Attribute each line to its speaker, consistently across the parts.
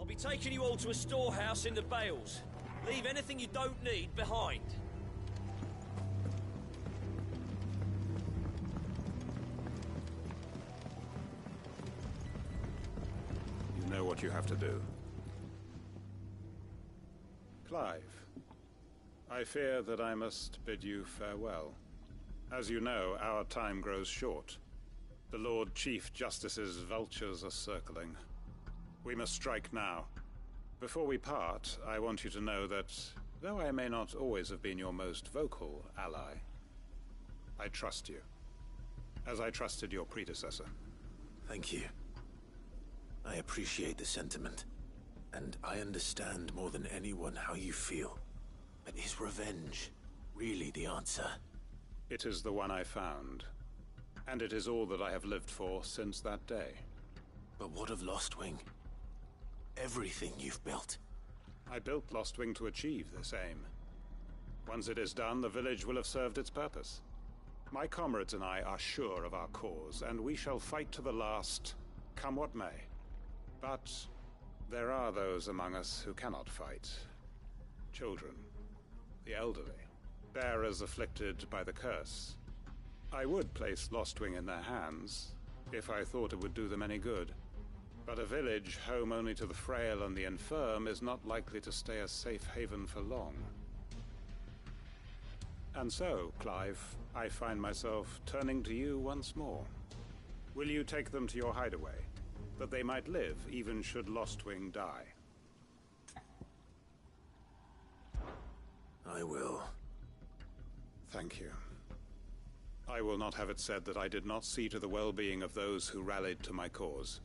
Speaker 1: I'll be taking you all to a storehouse in the Bales. Leave anything you don't need behind.
Speaker 2: You know what you have to do. Clive, I fear that I must bid you farewell. As you know, our time grows short. The Lord Chief Justice's vultures are circling. We must strike now. Before we part, I want you to know that, though I may not always have been your most vocal ally, I trust you, as I trusted your predecessor.
Speaker 3: Thank you. I appreciate the sentiment, and I understand more than anyone how you feel. But is revenge really the answer?
Speaker 2: It is the one I found, and it is all that I have lived for since that day.
Speaker 3: But what of Lostwing? Everything you've built.
Speaker 2: I built Lostwing to achieve this aim. Once it is done, the village will have served its purpose. My comrades and I are sure of our cause, and we shall fight to the last, come what may. But there are those among us who cannot fight. Children, the elderly, bearers afflicted by the curse. I would place Lostwing in their hands, if I thought it would do them any good. But a village home only to the frail and the infirm is not likely to stay a safe haven for long. And so, Clive, I find myself turning to you once more. Will you take them to your hideaway, that they might live even should Lostwing die?
Speaker 3: I will.
Speaker 2: Thank you. I will not have it said that I did not see to the well-being of those who rallied to my cause.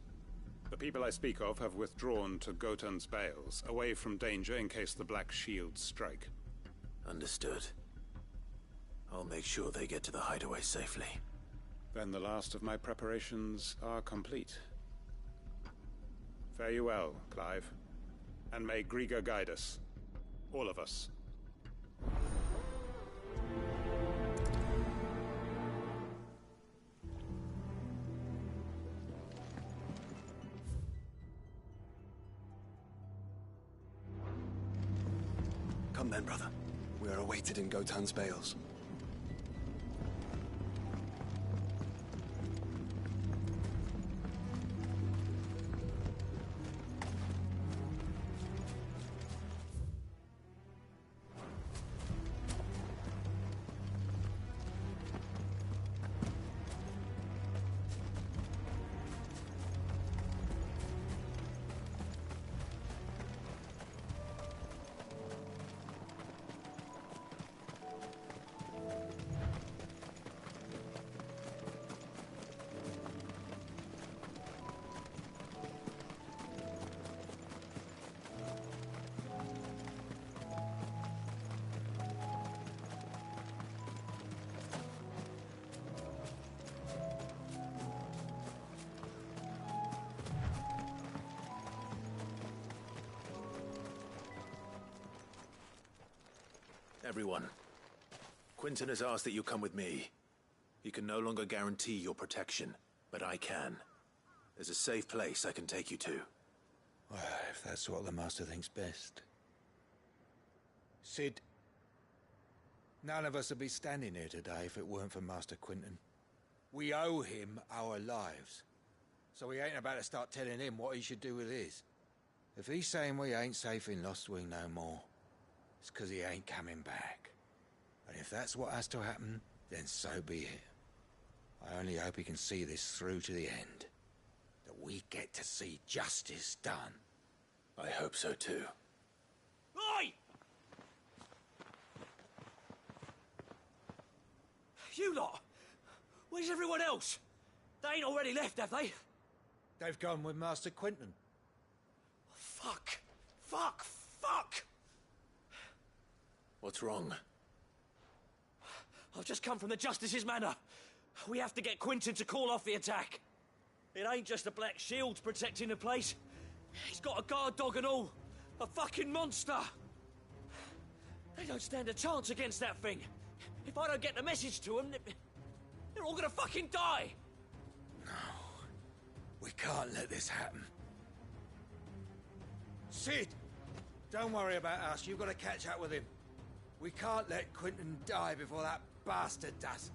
Speaker 2: The people I speak of have withdrawn to Gotan's Bales, away from danger in case the Black Shields strike.
Speaker 3: Understood. I'll make sure they get to the hideaway safely.
Speaker 2: Then the last of my preparations are complete. Fare you well, Clive. And may Griga guide us. All of us.
Speaker 4: Come then, brother. We are awaited in Gotan's Bales.
Speaker 3: Everyone, Quinton has asked that you come with me. He can no longer guarantee your protection, but I can. There's a safe place I can take you to.
Speaker 5: Well, if that's what the Master thinks best. Sid, none of us would be standing here today if it weren't for Master Quinton. We owe him our lives. So we ain't about to start telling him what he should do with his. If he's saying we ain't safe in Lostwing no more, it's 'cause he ain't coming back. And if that's what has to happen, then so be it. I only hope he can see this through to the end. That we get to see justice done.
Speaker 3: I hope so too.
Speaker 1: Oi! You lot! Where's everyone else? They ain't already left, have they?
Speaker 5: They've gone with Master Quinton.
Speaker 1: Fuck! Fuck! Fuck!
Speaker 3: What's wrong?
Speaker 1: I've just come from the Justice's manor. We have to get Quinton to call off the attack. It ain't just the Black Shields protecting the place. He's got a guard dog and all. A fucking monster. They don't stand a chance against that thing. If I don't get the message to them, they're all gonna fucking die.
Speaker 5: No. We can't let this happen. Sid! Don't worry about us. You've got to catch up with him. We can't let Quentin die before that bastard does.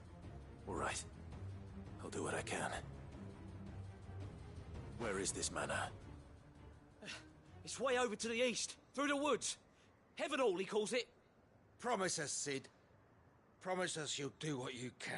Speaker 3: All right. I'll do what I can. Where is this manor?
Speaker 1: It's way over to the east, through the woods. Heaven Hall, he calls it.
Speaker 5: Promise us, Sid. Promise us you'll do what you can.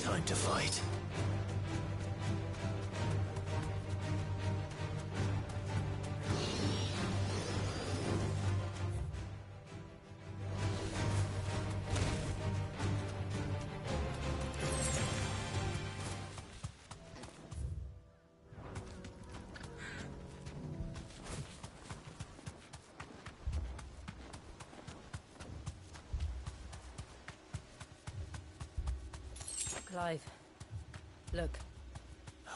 Speaker 3: Time to fight.
Speaker 6: Clive, look.
Speaker 3: No.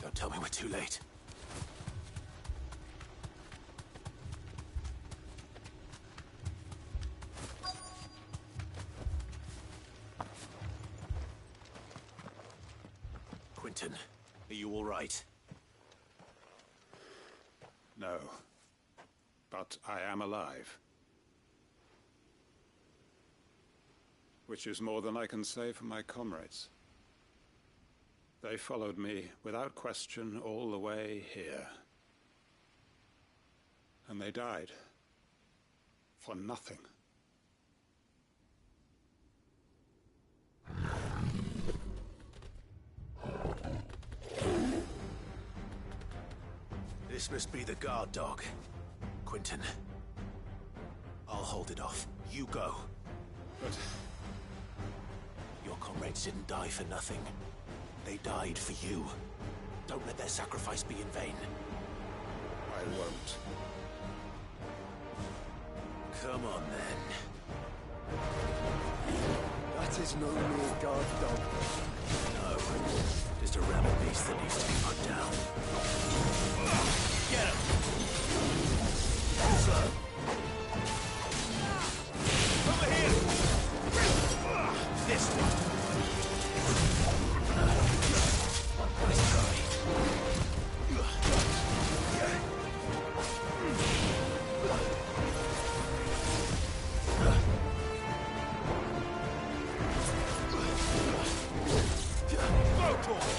Speaker 3: Don't tell me we're too late. Quentin, are you all right?
Speaker 2: No. But I am alive. Which is more than I can say for my comrades. They followed me without question all the way here. And they died. For nothing.
Speaker 3: This must be the guard dog. Quentin. I'll hold it off. You go.
Speaker 2: But
Speaker 3: your comrades didn't die for nothing. They died for you. Don't let their sacrifice be in vain.
Speaker 2: I won't.
Speaker 3: Come on, then.
Speaker 4: That is no mere guard dog.
Speaker 3: No. Just a rebel beast that needs to be put down. Get him! Sir. Over here! This one. Nice try. Blowtorch!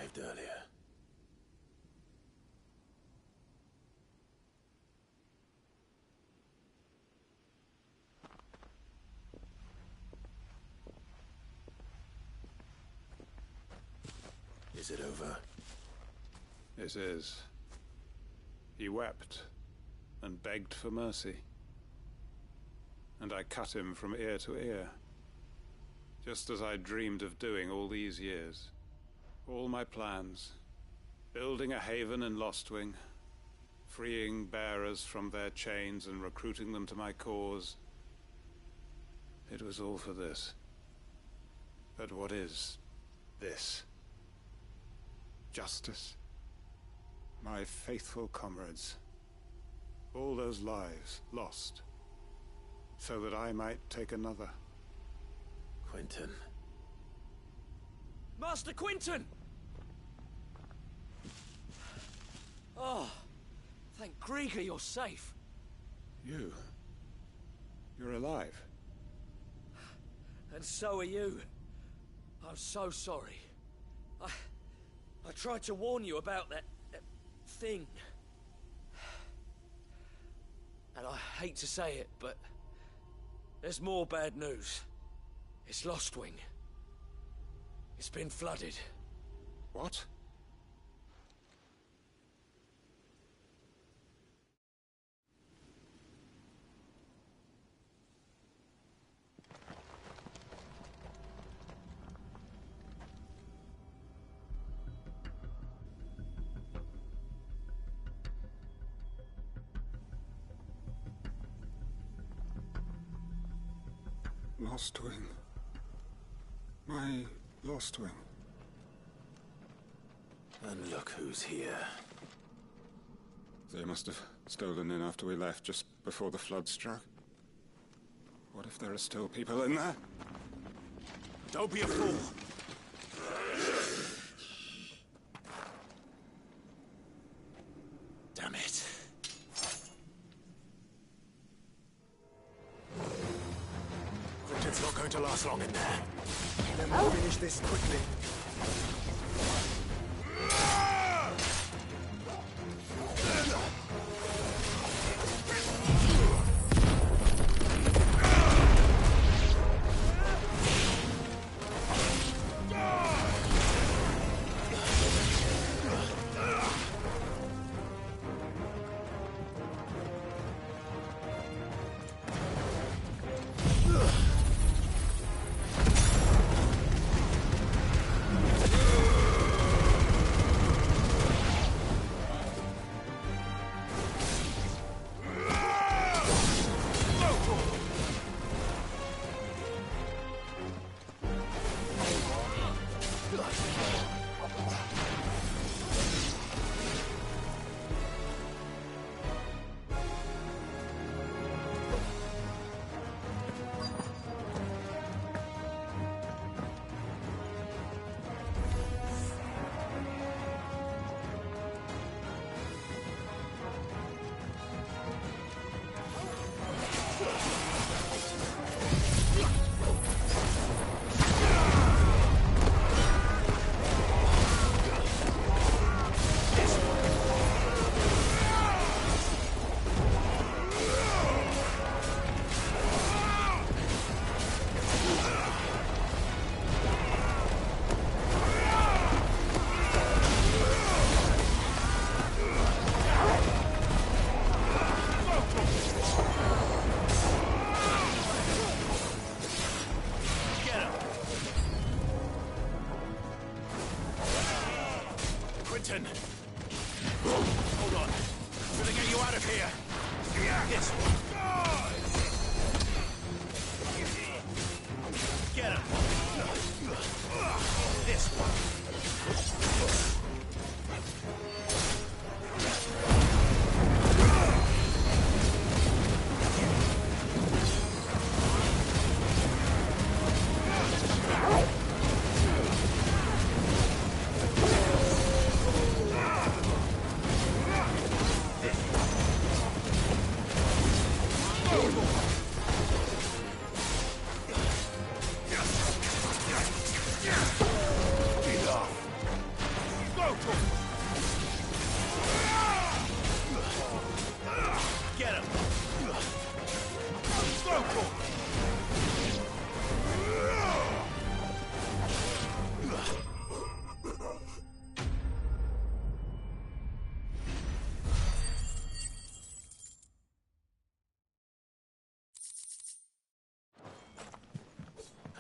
Speaker 3: arrived earlier. Is it over?
Speaker 2: It is. He wept and begged for mercy. And I cut him from ear to ear. Just as I dreamed of doing all these years. All my plans. Building a haven in Lostwing. Freeing bearers from their chains and recruiting them to my cause. It was all for this. But what is this? Justice? My faithful comrades. All those lives lost. So that I might take another.
Speaker 3: Quentin.
Speaker 1: Master Quinton! Oh, thank Grieger you're safe.
Speaker 2: You're alive.
Speaker 1: And so are you. I'm so sorry. I tried to warn you about that thing. And I hate to say it, but there's more bad news. It's Lostwing. It's been flooded.
Speaker 2: What? Lostwing. My Lostwing.
Speaker 3: And look who's here.
Speaker 2: They must have stolen in after we left, just before the flood struck. What if there are still people in there?
Speaker 3: Don't be a fool! Damn it. Quentin's not going to last long in there.
Speaker 4: Then we'll finish this quickly.
Speaker 3: Quentin! Hold on. I'm gonna get you out of here. This one. Get him. This one.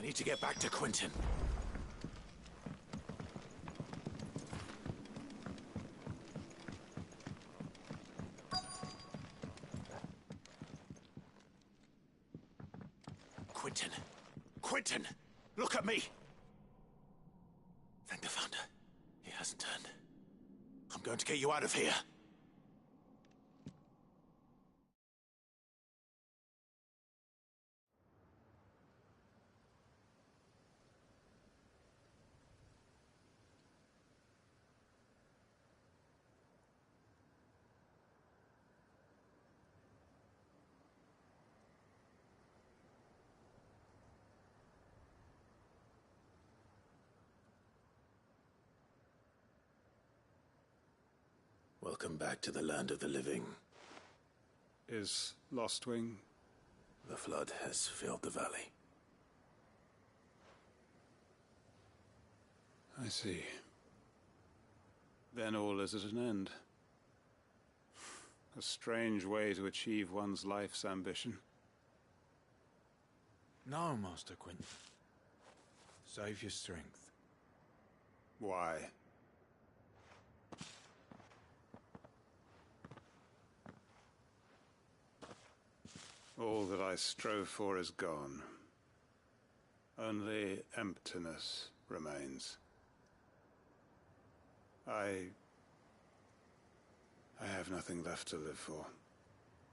Speaker 3: I need to get back to Quentin. Quentin! Quentin! Look at me! Thank the Founder. He hasn't turned. I'm going to get you out of here. Welcome back to the land of the living.
Speaker 2: Is Lostwing?
Speaker 3: The flood has filled the valley.
Speaker 2: I see. Then all is at an end. A strange way to achieve one's life's ambition.
Speaker 5: No, Master Quentin. Save your strength.
Speaker 2: Why? All that I strove for is gone. Only emptiness remains. I have nothing left to live for.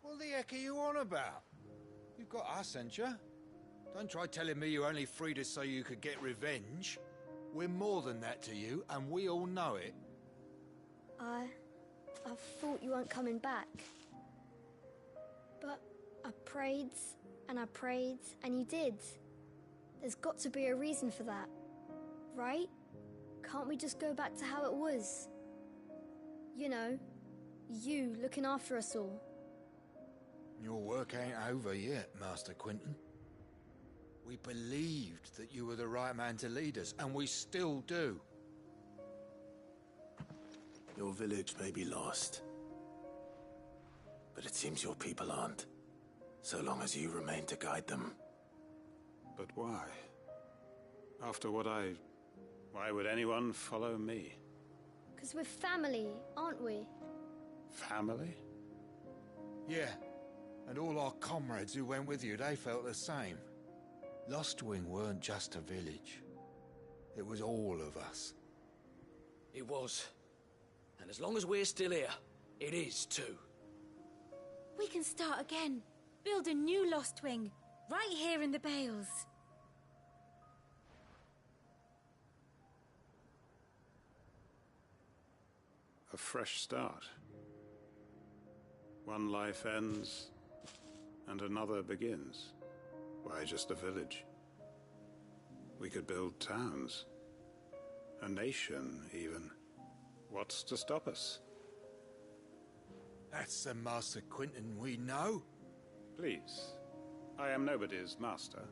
Speaker 5: What the heck are you on about? You've got us, ain't you? Don't try telling me you only freed us so you could get revenge. We're more than that to you, and we all know it.
Speaker 7: I thought you weren't coming back. But I prayed, and you did. There's got to be a reason for that, right? Can't we just go back to how it was? You know, you looking after us all.
Speaker 5: Your work ain't over yet, Master Quentin. We believed that you were the right man to lead us, and we still do.
Speaker 3: Your village may be lost, but it seems your people aren't, so long as you remain to guide them.
Speaker 2: But why? After what why would anyone follow me?
Speaker 7: 'Cause we're family, aren't we?
Speaker 2: Family?
Speaker 5: Yeah, and all our comrades who went with you, they felt the same. Lostwing weren't just a village. It was all of us.
Speaker 1: It was. And as long as we're still here, it is too.
Speaker 8: We can start again. Build a new Lostwing, right here in the Bales.
Speaker 2: A fresh start. One life ends, and another begins. Why, just a village. We could build towns. A nation, even. What's to stop us?
Speaker 5: That's the Master Quentin we know.
Speaker 2: Please. I am nobody's master.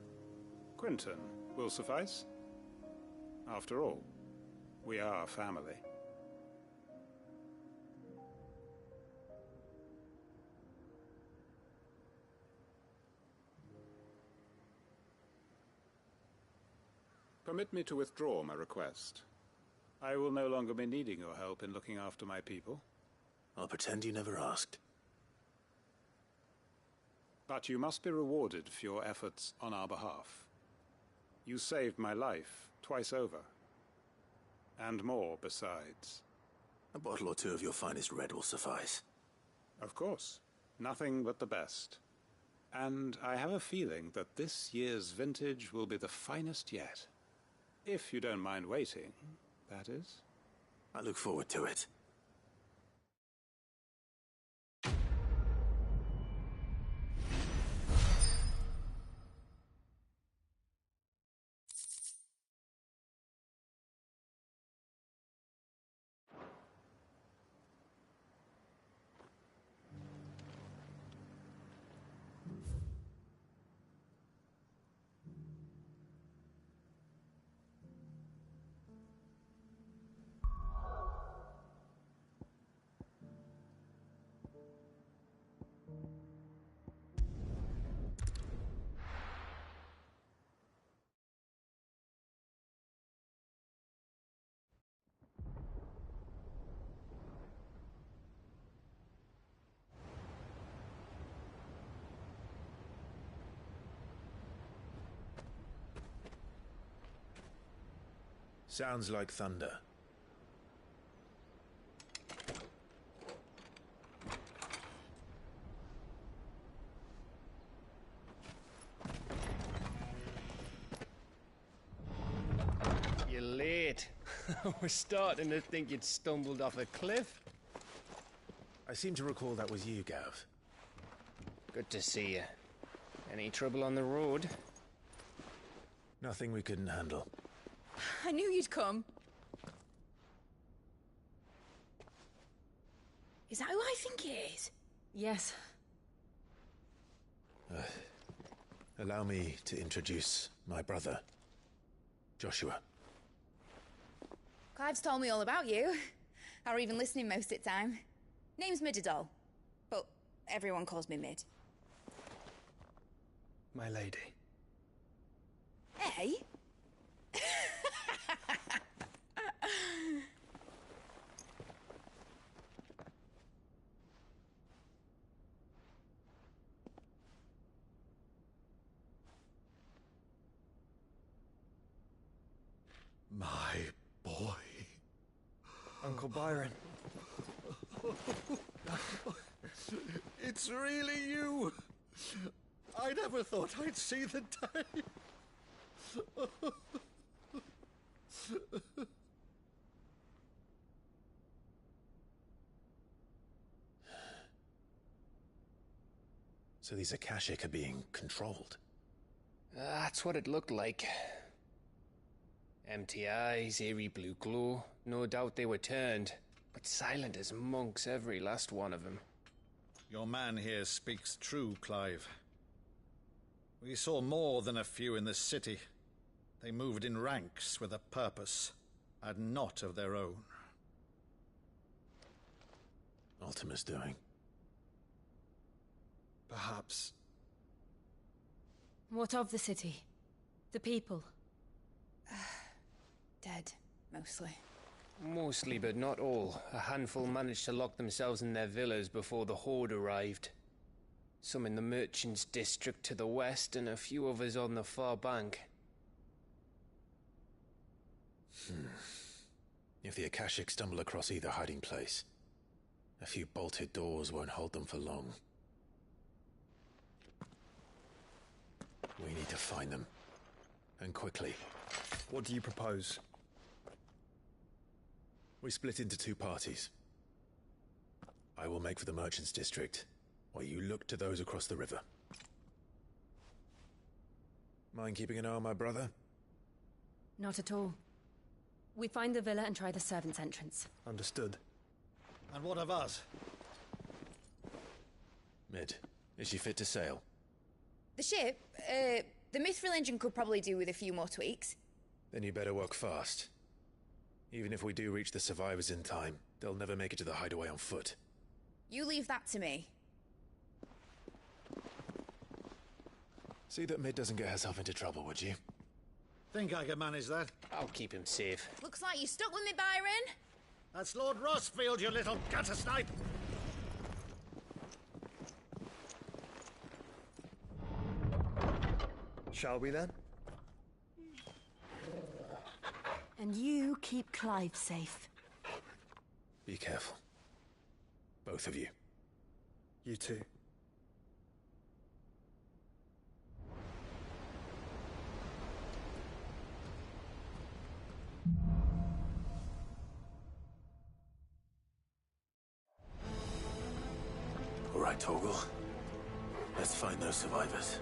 Speaker 2: Quentin will suffice. After all, we are family. Permit me to withdraw my request. I will no longer be needing your help in looking after my people.
Speaker 3: I'll pretend you never asked.
Speaker 2: But you must be rewarded for your efforts on our behalf. You saved my life twice over. And more besides.
Speaker 3: A bottle or two of your finest red will suffice.
Speaker 2: Of course. Nothing but the best. And I have a feeling that this year's vintage will be the finest yet. If you don't mind waiting, that is.
Speaker 3: I look forward to it. Sounds like thunder.
Speaker 9: You're late. I was starting to think you'd stumbled off a cliff.
Speaker 3: I seem to recall that was you, Gav.
Speaker 9: Good to see you. Any trouble on the road?
Speaker 3: Nothing we couldn't handle.
Speaker 8: I knew you'd come. Is that who I think it is?
Speaker 6: Yes.
Speaker 3: Allow me to introduce my brother, Joshua.
Speaker 8: Clive's told me all about you. Or even listening most of the time. Name's Midadol, but everyone calls me Mid.
Speaker 4: My lady.
Speaker 8: Hey?
Speaker 5: My boy.
Speaker 4: Uncle Byron.
Speaker 5: It's really you. I never thought I'd see the day.
Speaker 3: So these Akashic are being controlled.
Speaker 9: That's what it looked like. Empty eyes, eerie blue glow. No doubt they were turned, but silent as monks, every last one of them.
Speaker 5: Your man here speaks true, Clive. We saw more than a few in this city. They moved in ranks with a purpose, and not of their own.
Speaker 3: Ultima's doing.
Speaker 4: Perhaps.
Speaker 6: What of the city? The people?
Speaker 8: Dead, mostly.
Speaker 9: Mostly, but not all. A handful managed to lock themselves in their villas before the Horde arrived. Some in the merchants' district to the west, and a few others on the far bank.
Speaker 3: If the Akashic stumble across either hiding place, a few bolted doors won't hold them for long. We need to find them. And quickly.
Speaker 4: What do you propose?
Speaker 3: We split into two parties. I will make for the merchants' district, while you look to those across the river. Mind keeping an eye on my brother?
Speaker 6: Not at all. We find the villa and try the servants' entrance.
Speaker 4: Understood.
Speaker 5: And what of us?
Speaker 3: Mid, is she fit to sail?
Speaker 8: The ship, the Mithril engine could probably do with a few more tweaks.
Speaker 3: Then you better work fast. Even if we do reach the survivors in time, they'll never make it to the hideaway on foot.
Speaker 8: You leave that to me.
Speaker 3: See that Mid doesn't get herself into trouble, would you?
Speaker 5: Think I can manage that?
Speaker 9: I'll keep him safe.
Speaker 8: Looks like you stuck with me, Byron.
Speaker 5: That's Lord Rossfield, you little gutter snipe!
Speaker 4: Shall we then?
Speaker 10: And you keep Clive safe.
Speaker 3: Be careful. Both of you.
Speaker 4: You too.
Speaker 3: All right, Torgal. Let's find those survivors.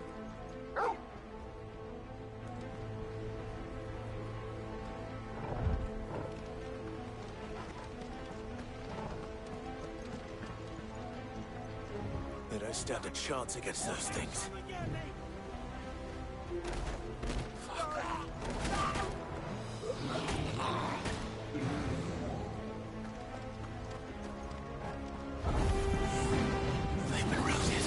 Speaker 3: They don't stand a chance against those things. They've been routed.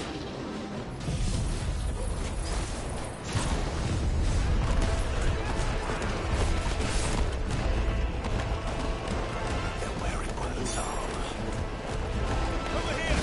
Speaker 3: They're wearing Brother's armor.
Speaker 1: Over here!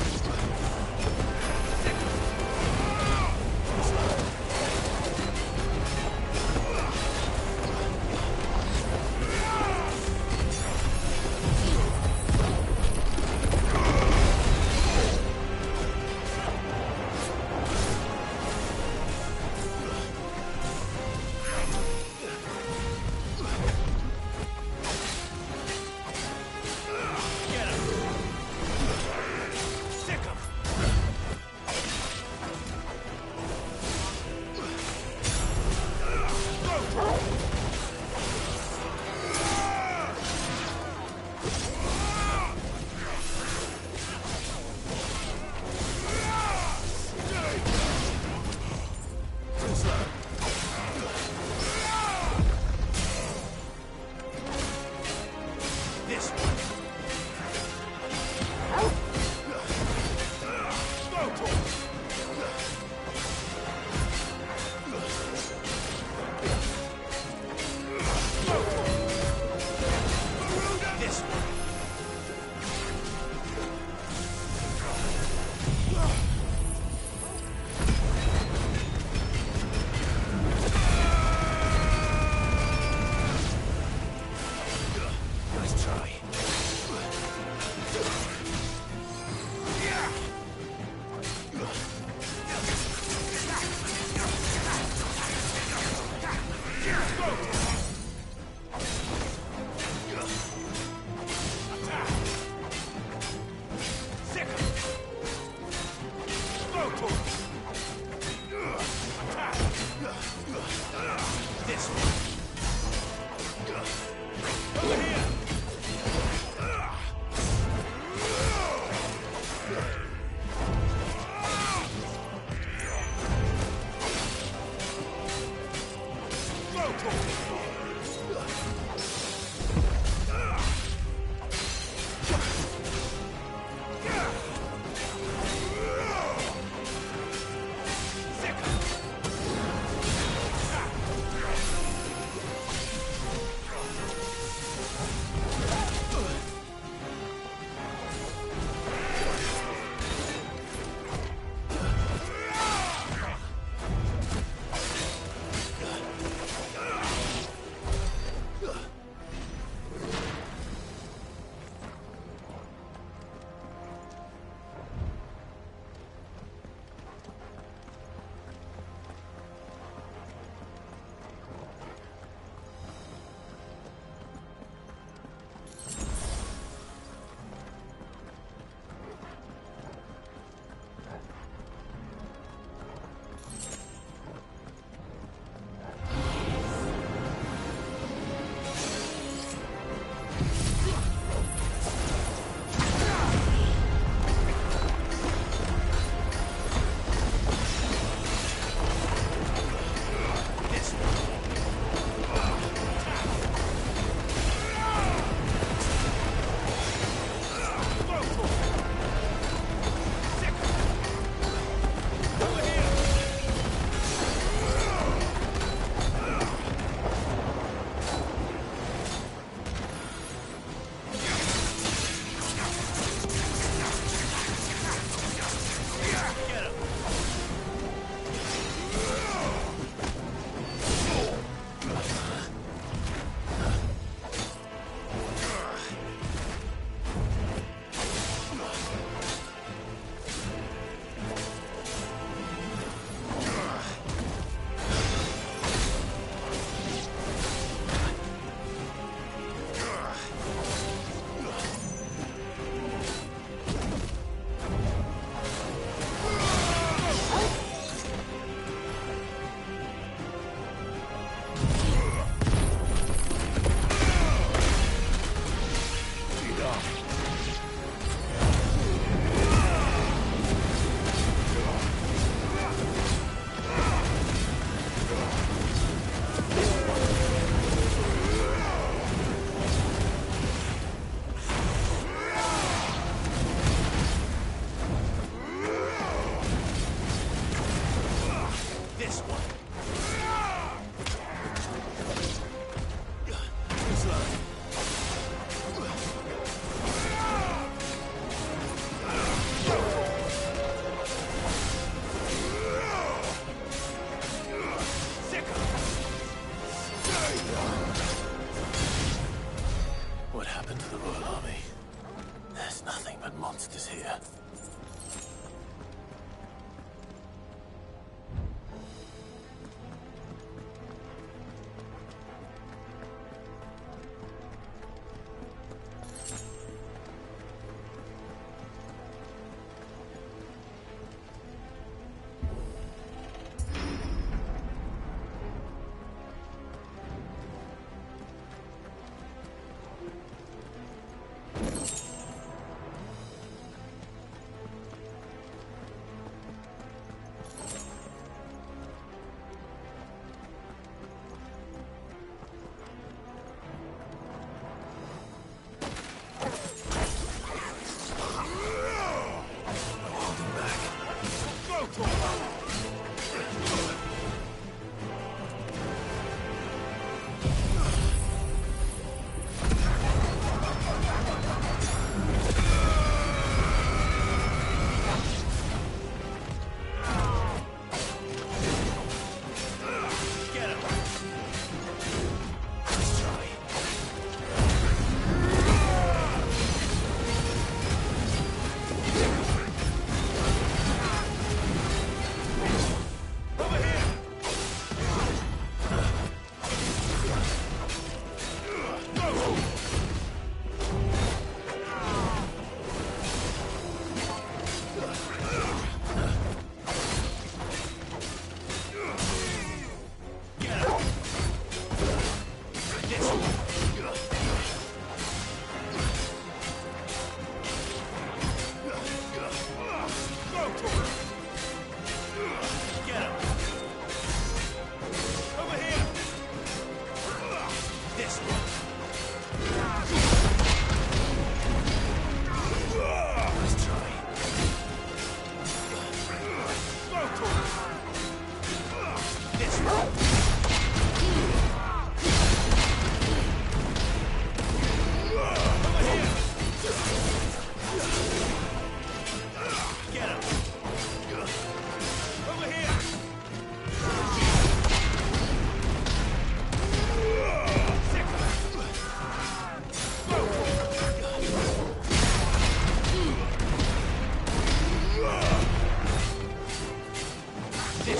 Speaker 3: Don't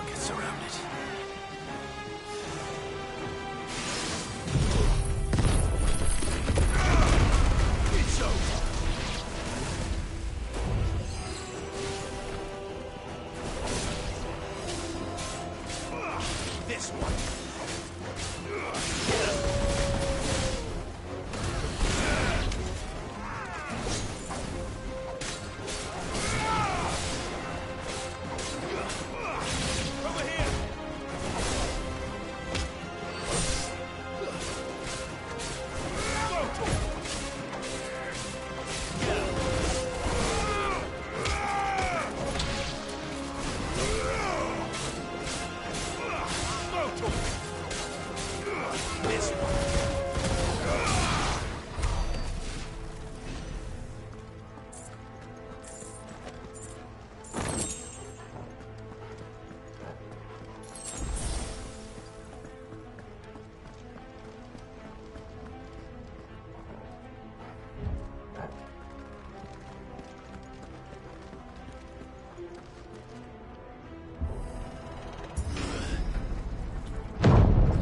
Speaker 3: get surrounded. It's over. This one.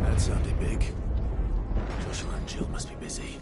Speaker 3: That sounded big. Joshua and Jill must be busy.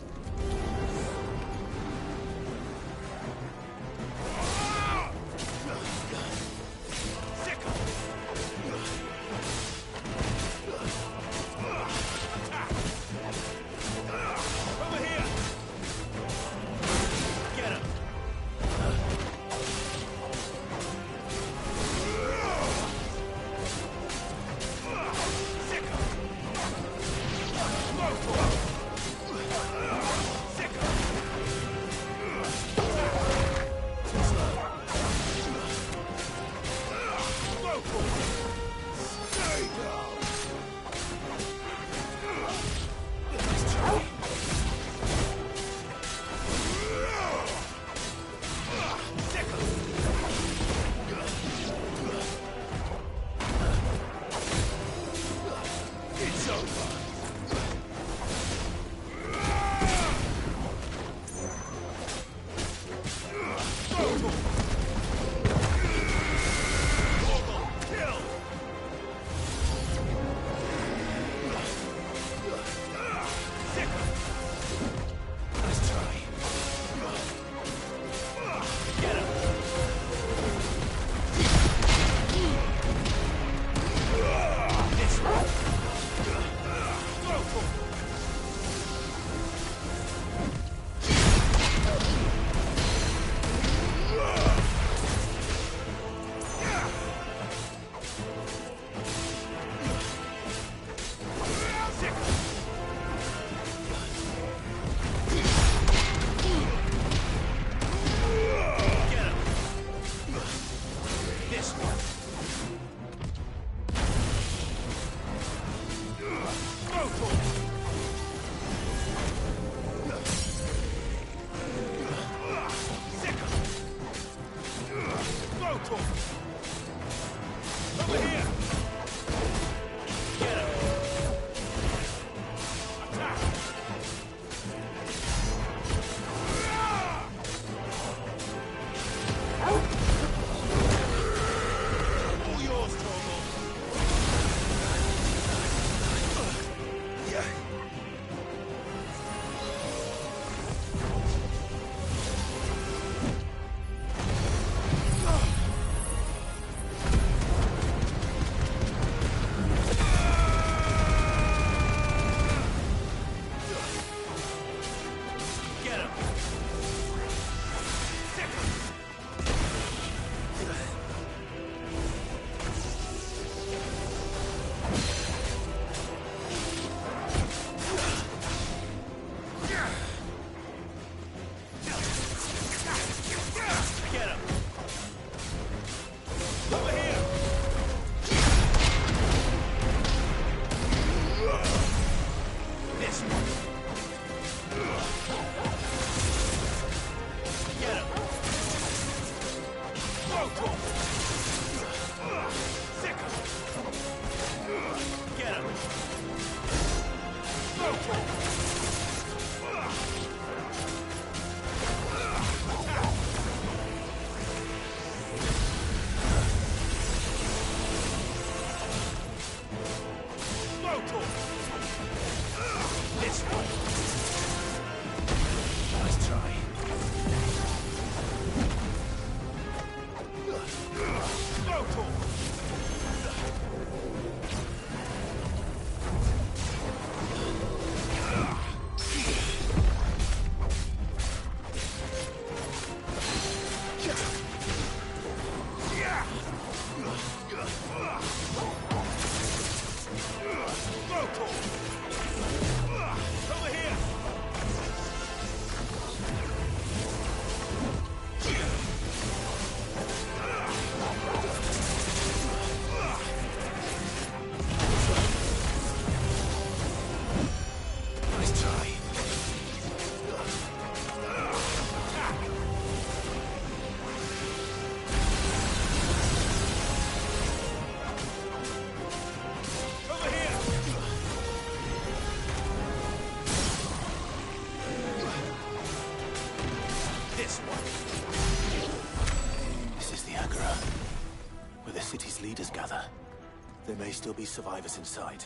Speaker 3: There may still be survivors inside.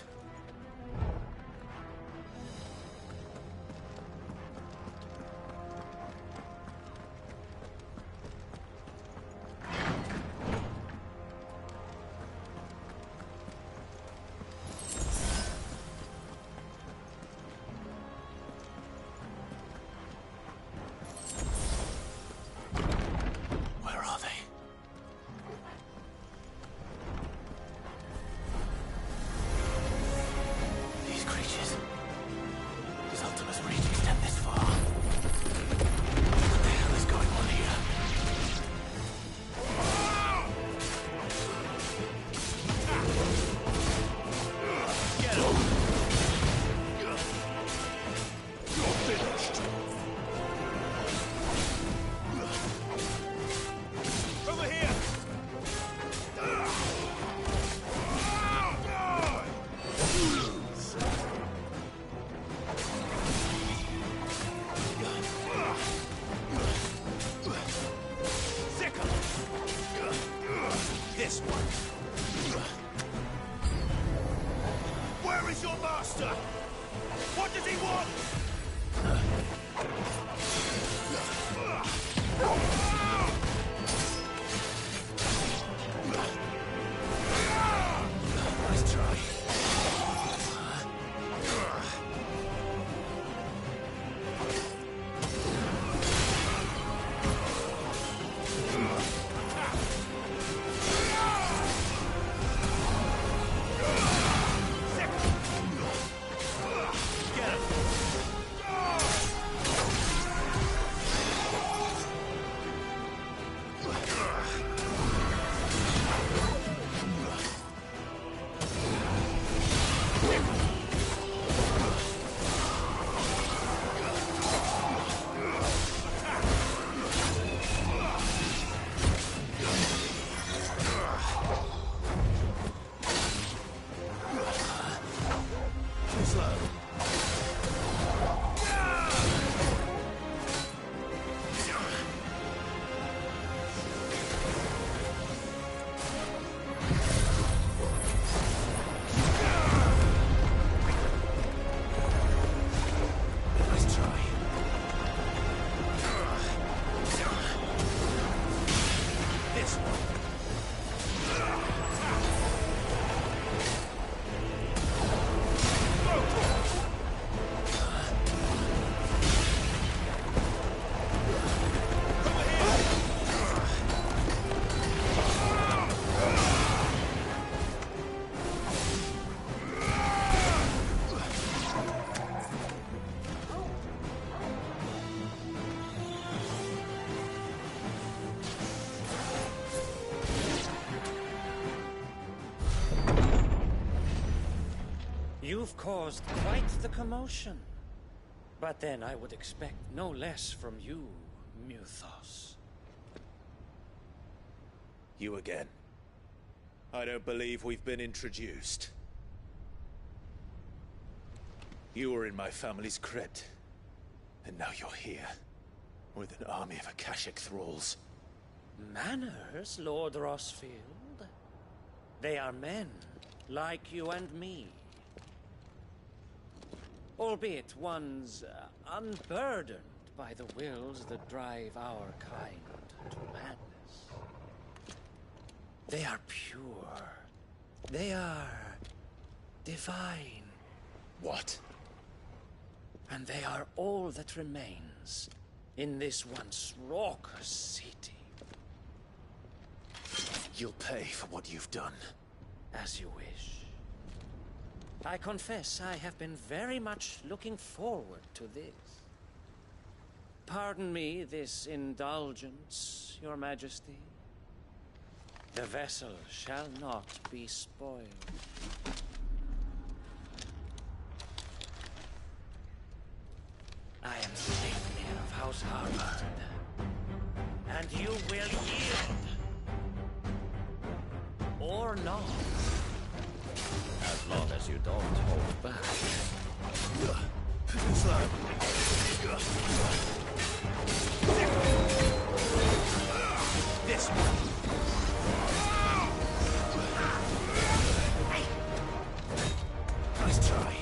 Speaker 1: You've caused quite the commotion. But then I would expect no less from you, Muthos.
Speaker 3: You again. I don't believe we've been introduced. You were in my family's crypt. And now you're here. With an army of Akashic thralls.
Speaker 1: Manners, Lord Rossfield? They are men, like you and me. Albeit ones unburdened by the wills that drive our kind to madness. They are pure. They are divine.
Speaker 3: What?
Speaker 1: And they are all that remains in this once raucous city.
Speaker 3: You'll pay for what you've done.
Speaker 1: As you wish. I confess I have been very much looking forward to this. Pardon me this indulgence, Your Majesty. The vessel shall not be spoiled. I am Savior of House Harvard, and you will yield. Or not. As long as you don't hold back. This one. Nice try.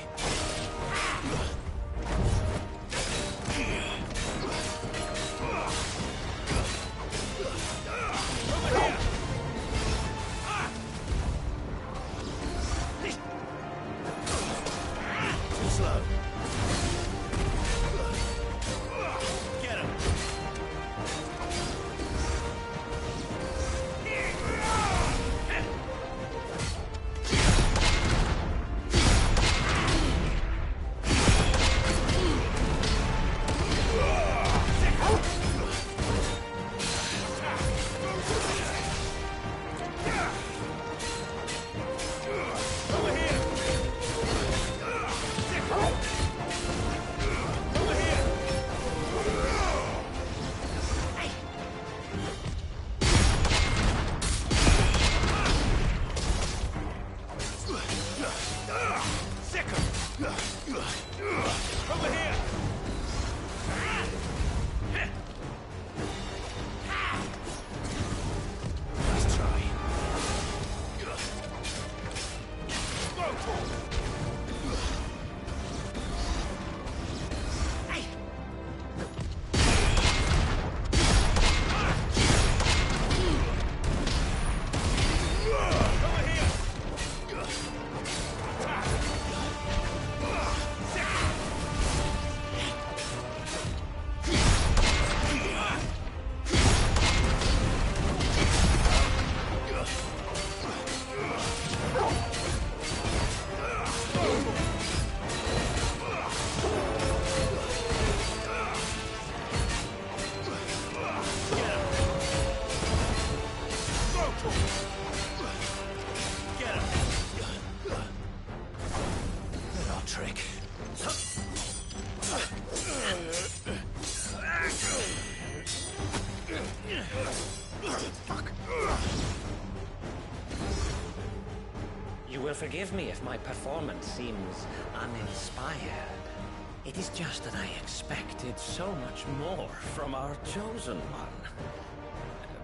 Speaker 11: Forgive me if my performance seems uninspired. It is just that I expected so much more from our chosen one.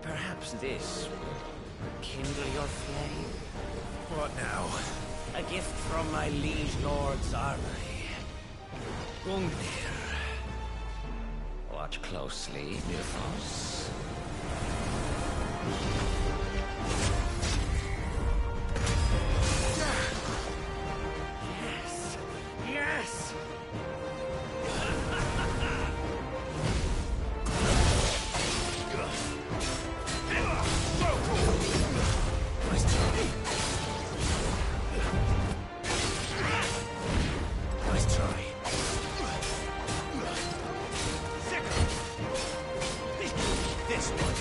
Speaker 11: Perhaps this will kindle your flame.
Speaker 3: What now?
Speaker 11: A gift from my liege lord's armory. Gungnir. Watch closely, Nymphos.
Speaker 1: Yes!
Speaker 3: Nice try.
Speaker 1: This one.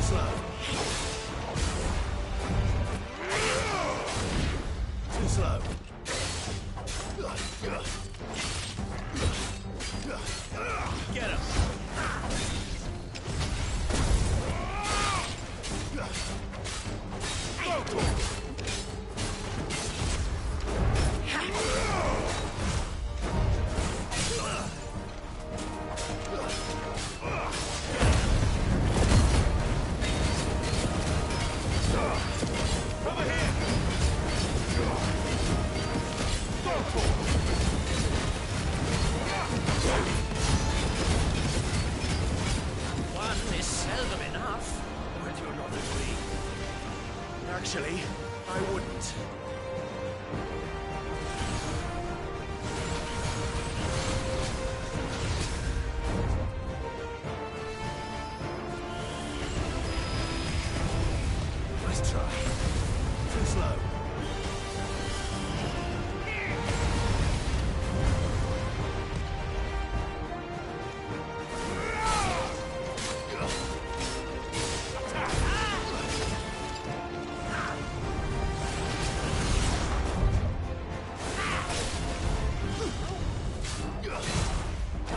Speaker 3: slow. Too slow.
Speaker 1: Get him! One is seldom enough. Would you not agree?
Speaker 3: Actually, I wouldn't. Nice try. Too slow.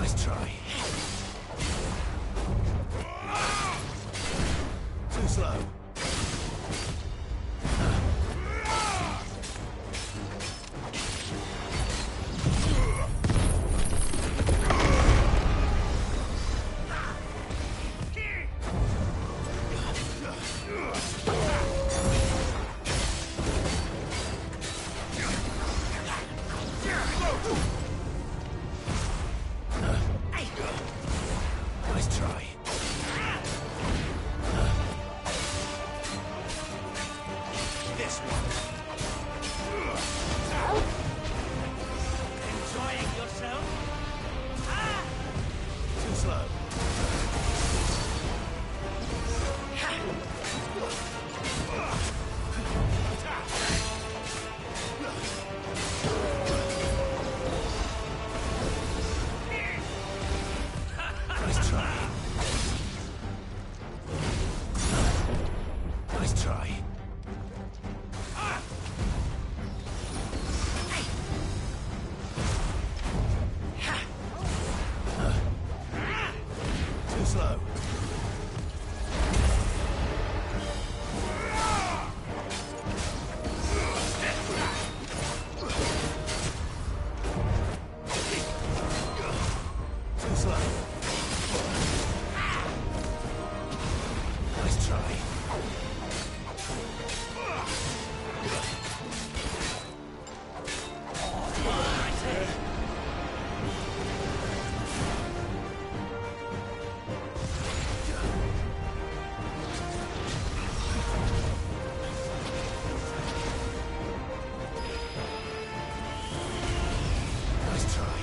Speaker 3: Nice try. Too slow. Nice try. This one.
Speaker 1: Enjoying yourself?
Speaker 3: Too slow. Nice try. Nice try. Too slow. Too slow. Nice try. Nice try.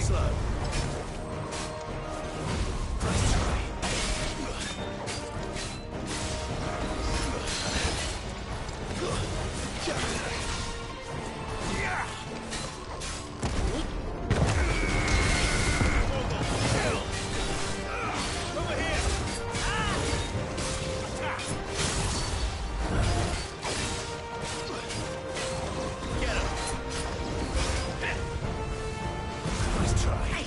Speaker 3: slow. Nice try.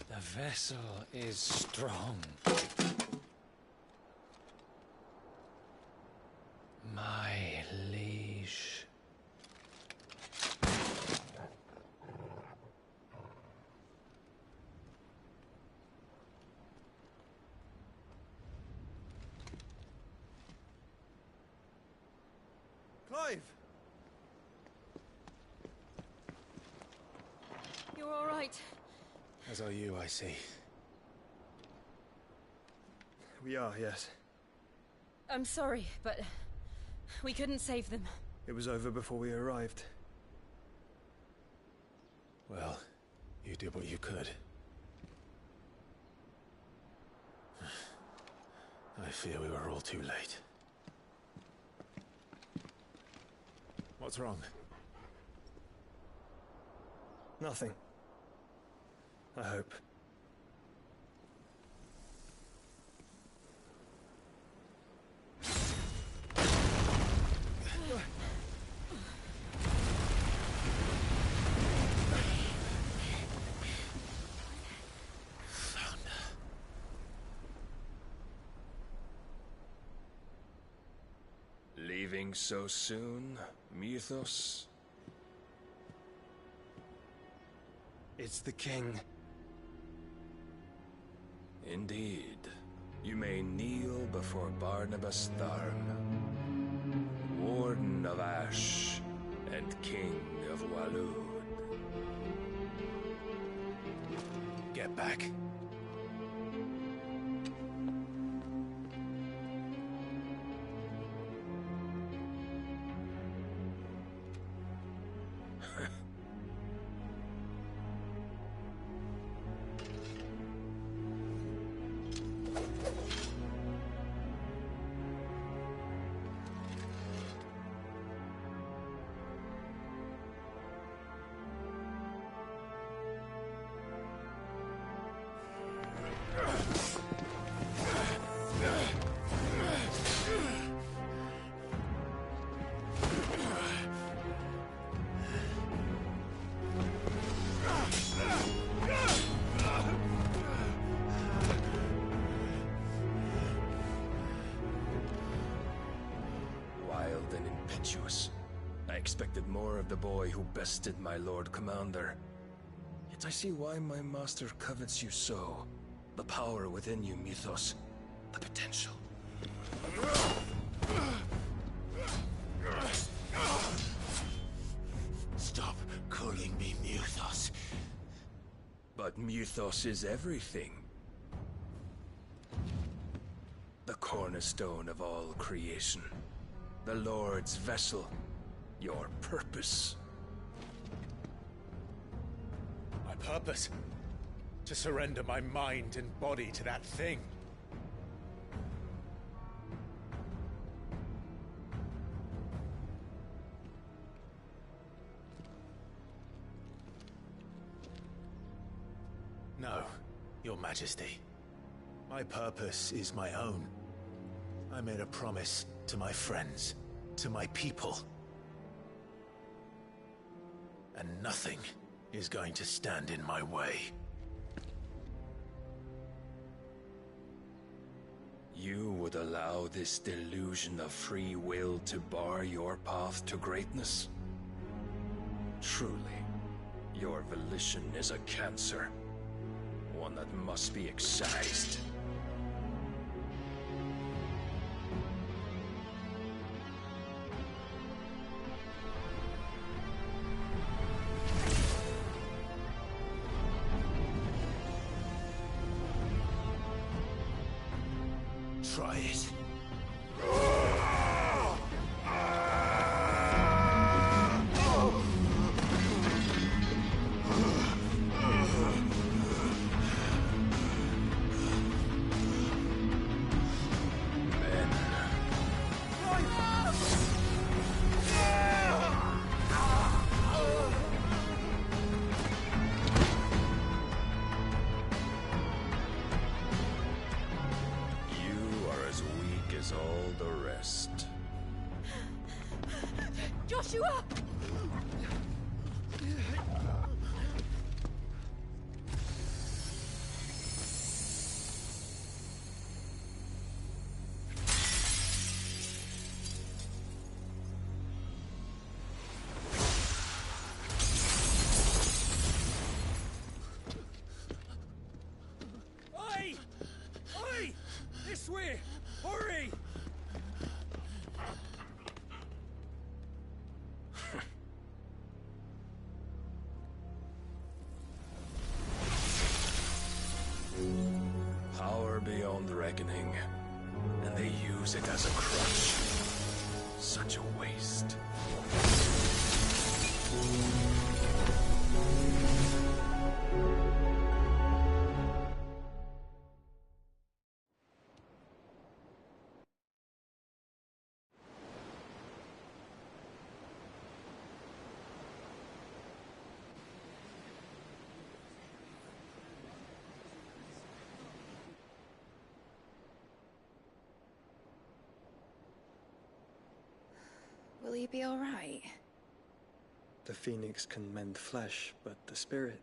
Speaker 9: The vessel is strong. My liege.
Speaker 12: Clive!
Speaker 6: You're all right.
Speaker 3: As are you, I see.
Speaker 12: We are, yes.
Speaker 6: I'm sorry, but we couldn't save them.
Speaker 12: It was over before we arrived.
Speaker 3: Well, you did what you could. I fear we were all too late. What's wrong?
Speaker 12: Nothing. I hope.
Speaker 13: Leaving so soon, Mythos?
Speaker 12: It's the king.
Speaker 13: Indeed. You may kneel before Barnabas Tharn, Warden of Ash and King of Waloed.
Speaker 3: Get back.
Speaker 13: I expected more of the boy who bested my Lord Commander. Yet I see why my master covets you so. The power within you, Mythos. The potential.
Speaker 3: Stop calling me Mythos.
Speaker 13: But Mythos is everything. The cornerstone of all creation. The Lord's vessel. Your purpose.
Speaker 3: My purpose? To surrender my mind and body to that thing. Your Majesty, my purpose is my own. I made a promise to my friends, to my people. And nothing is going to stand in my way.
Speaker 13: You would allow this delusion of free will to bar your path to greatness? Truly, your volition is a cancer. One that must be excised.
Speaker 3: Try it.
Speaker 13: All the rest.
Speaker 6: Joshua!
Speaker 1: Oi! Oi! This way! Hurry!
Speaker 13: Power beyond reckoning, and they use it as a crutch. Such a waste.
Speaker 8: Will you be all right?
Speaker 12: The Phoenix can mend flesh, but the spirit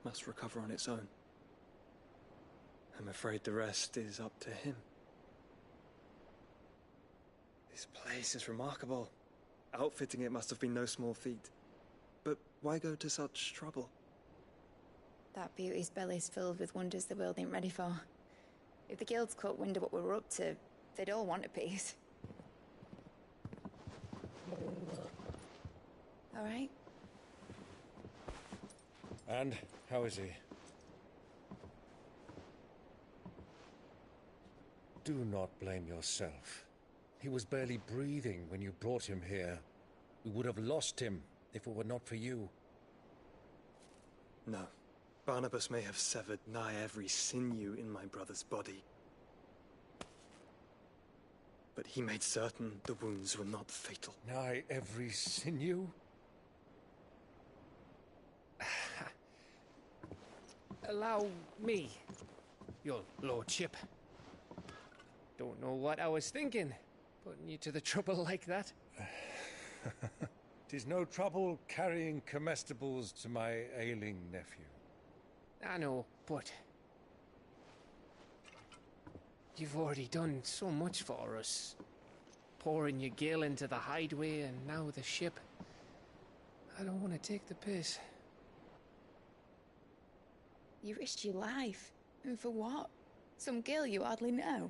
Speaker 12: must recover on its own. I'm afraid the rest is up to him. This place is remarkable. Outfitting it must have been no small feat. But why go to such trouble?
Speaker 8: That beauty's belly's filled with wonders the world ain't ready for. If the guilds caught wind of what we were up to, they'd all want a piece. All right?
Speaker 5: And how is he? Do not blame yourself. He was barely breathing when you brought him here. We would have lost him if it were not for you.
Speaker 12: No. Barnabas may have severed nigh every sinew in my brother's body. But he made certain the wounds were not fatal.
Speaker 5: Nigh every sinew?
Speaker 9: Allow me, your lordship. Don't know what I was thinking, putting you to the trouble like that.
Speaker 5: 'Tis no trouble carrying comestibles to my ailing nephew.
Speaker 9: I know, but you've already done so much for us. Pouring your gil into the hideaway and now the ship. I don't want to take the piss.
Speaker 8: You risked your life. And for what? Some girl you hardly know.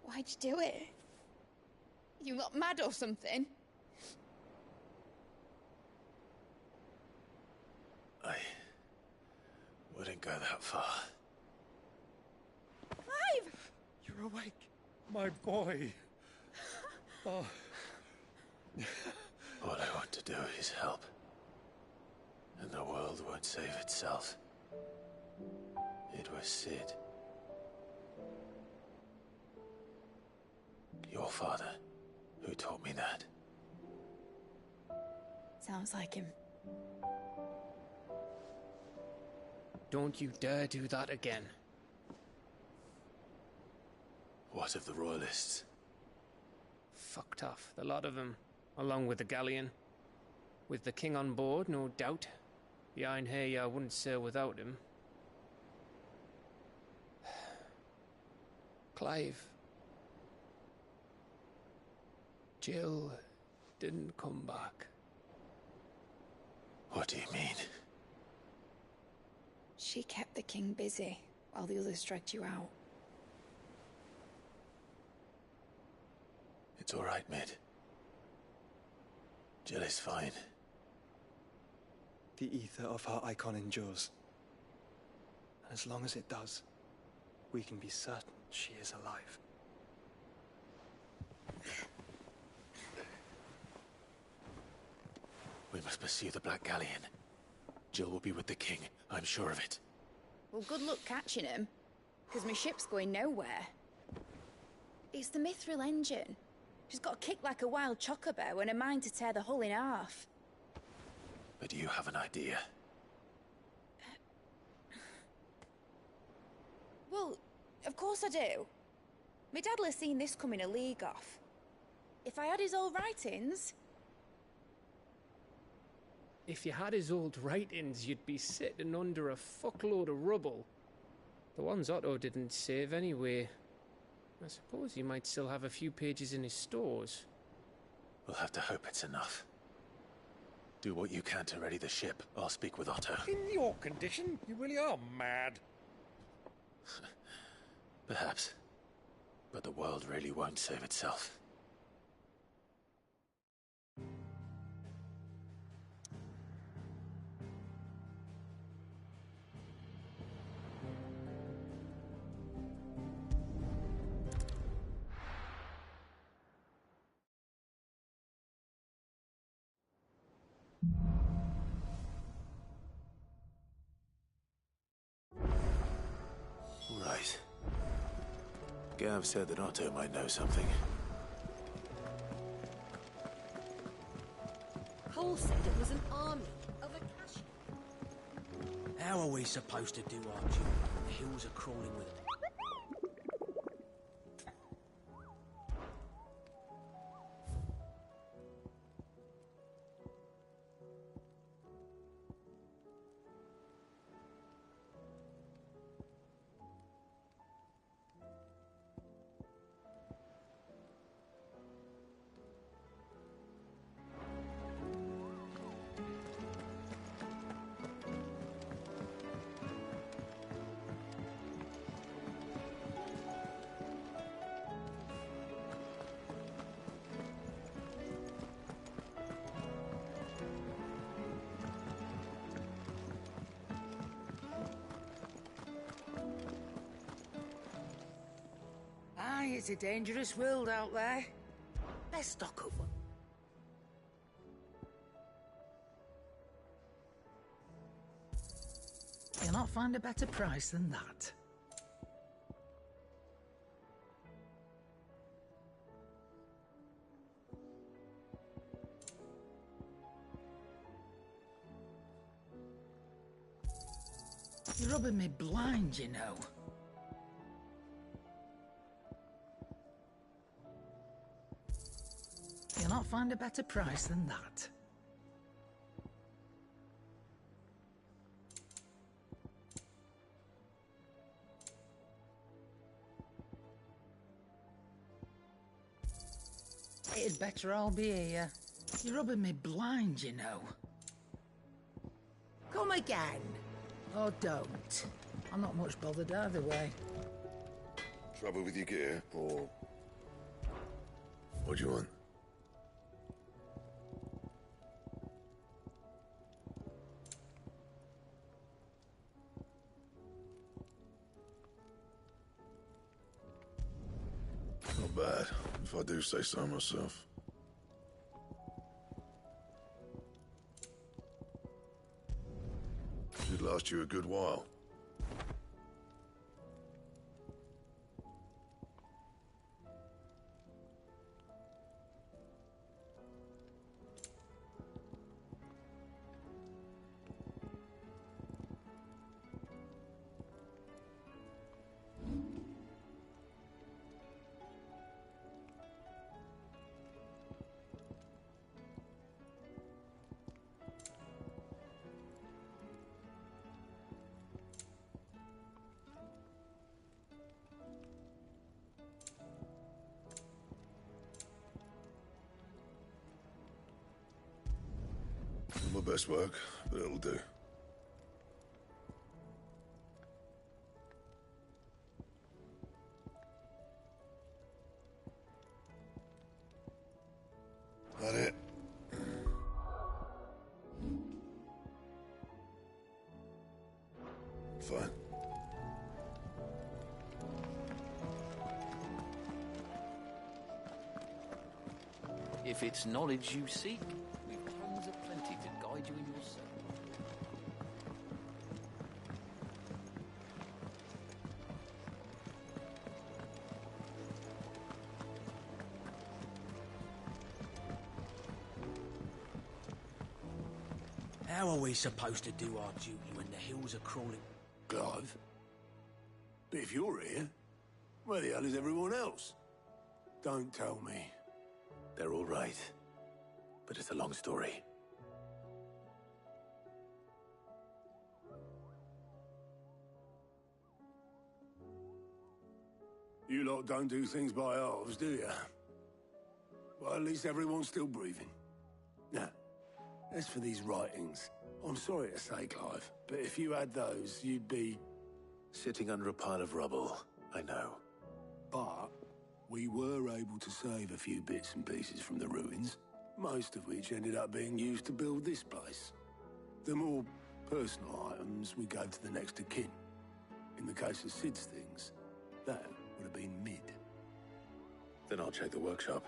Speaker 8: Why'd you do it? You not mad or something?
Speaker 3: I wouldn't go that far.
Speaker 8: Clive!
Speaker 5: You're awake, my boy. Oh.
Speaker 3: All I want to do is help. And the world won't save itself. It was Sid. Your father, who taught me that.
Speaker 8: Sounds like him.
Speaker 9: Don't you dare do that again.
Speaker 3: What of the Royalists?
Speaker 9: Fucked off, the lot of them, along with the galleon. With the king on board, no doubt. Behind here, I wouldn't sail without him. Clive. Jill didn't come back.
Speaker 3: What do you mean?
Speaker 8: She kept the king busy while the others dragged you out.
Speaker 3: It's all right, Mid. Jill is fine.
Speaker 12: The ether of her icon endures. And as long as it does, we can be certain she is alive.
Speaker 3: We must pursue the Black Galleon. Jill will be with the king, I'm sure of it.
Speaker 8: Well, good luck catching him, because my ship's going nowhere. It's the Mithril engine. She's got a kick like a wild chocobo and a mind to tear the hull in half.
Speaker 3: But you have an idea.
Speaker 8: Well, of course I do. My dad'll have seen this coming a league off. If I had his old writings...
Speaker 9: If you had his old writings, you'd be sitting under a fuckload of rubble. The ones Otto didn't save anyway. I suppose he might still have a few pages in his stores.
Speaker 3: We'll have to hope it's enough. Do what you can to ready the ship. I'll speak with Otto.
Speaker 5: In your condition, you really are mad.
Speaker 3: Perhaps. But the world really won't save itself. Right. Gav said that Otto might know something.
Speaker 10: Cole said it was an army of Akashi.
Speaker 1: How are we supposed to do our job when the hills are crawling with them?
Speaker 10: Aye, it's a dangerous world out there. Let's stock up. You'll not find a better price than that. You're rubbing me blind, you know. You'll not find a better price than that. It'd better all be here. You're rubbing me blind, you know. Come again. Or don't. I'm not much bothered either way.
Speaker 14: Trouble with your gear, or... What do you want? Not bad, if I do say so myself. Should last you a good while. Not my best work, but it'll do. That it? Fine.
Speaker 15: If it's knowledge you seek, we've tongues aplenty to guide you in your search.
Speaker 16: How are we supposed to do our duty when the hills are crawling?
Speaker 3: Clive? But if you're here, where the hell is everyone else? Don't tell me. They're all right. But it's a long story. You lot don't do things by halves, do you? Well, at least everyone's still breathing. Now, as for these writings, I'm sorry to say, Clive, but if you had those, you'd be... sitting under a pile of rubble, I know. But we were able to save a few bits and pieces from the ruins, most of which ended up being used to build this place. The more personal items we gave to the next of kin. In the case of Sid's things, that would have been mid. Then I'll check the workshop.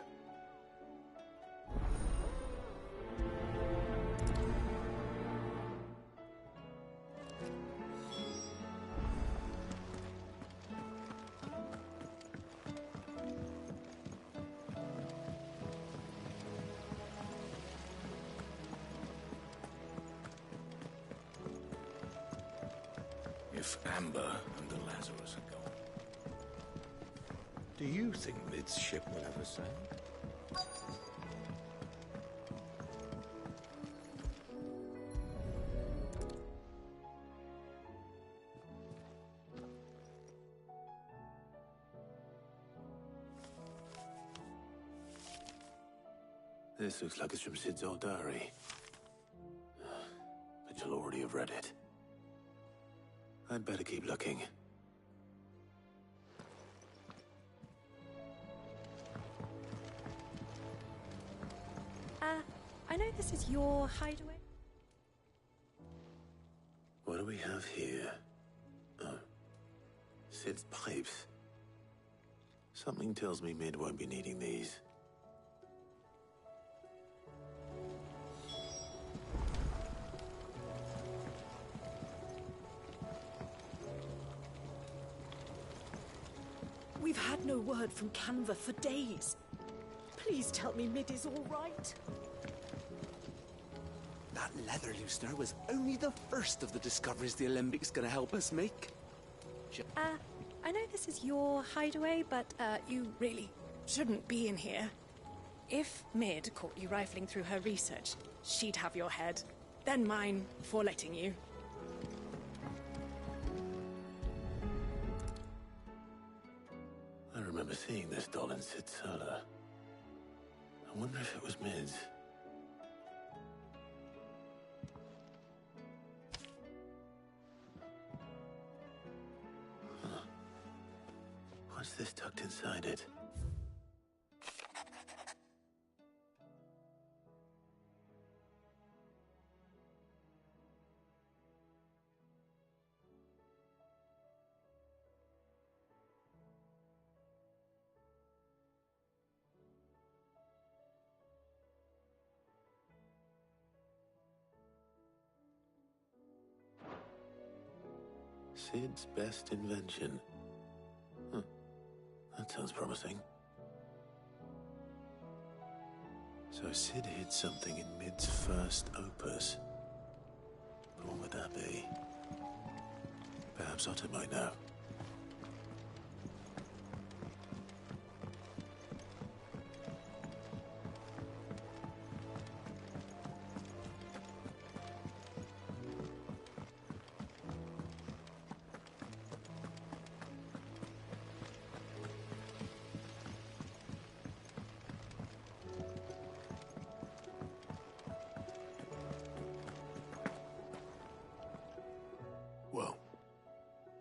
Speaker 17: If Amber and the Lazarus are gone, do you think Mid's ship will ever sail?
Speaker 3: This looks like it's from Sid's old diary. But you'll already have read it. I'd better keep looking.
Speaker 18: I know this is your hideaway.
Speaker 3: What do we have here? Oh. Sid's pipes. Something tells me Mid won't be needing these.
Speaker 19: We've had no word from Canva for days. Please tell me Mid is all right.
Speaker 20: That leather loosener was only the first of the discoveries the Alembic gonna help us make.
Speaker 18: I know this is your hideaway, but,
Speaker 19: You really shouldn't be in here. If Mid caught you rifling through her research, she'd have your head. Then mine for letting you.
Speaker 3: I remember seeing this doll in Sid's cellar. I wonder if it was Mid's. Huh. What's this tucked inside it? Sid's best invention. Huh. That sounds promising. So Sid hid something in Mid's first opus. But what would that be? Perhaps Otto might know.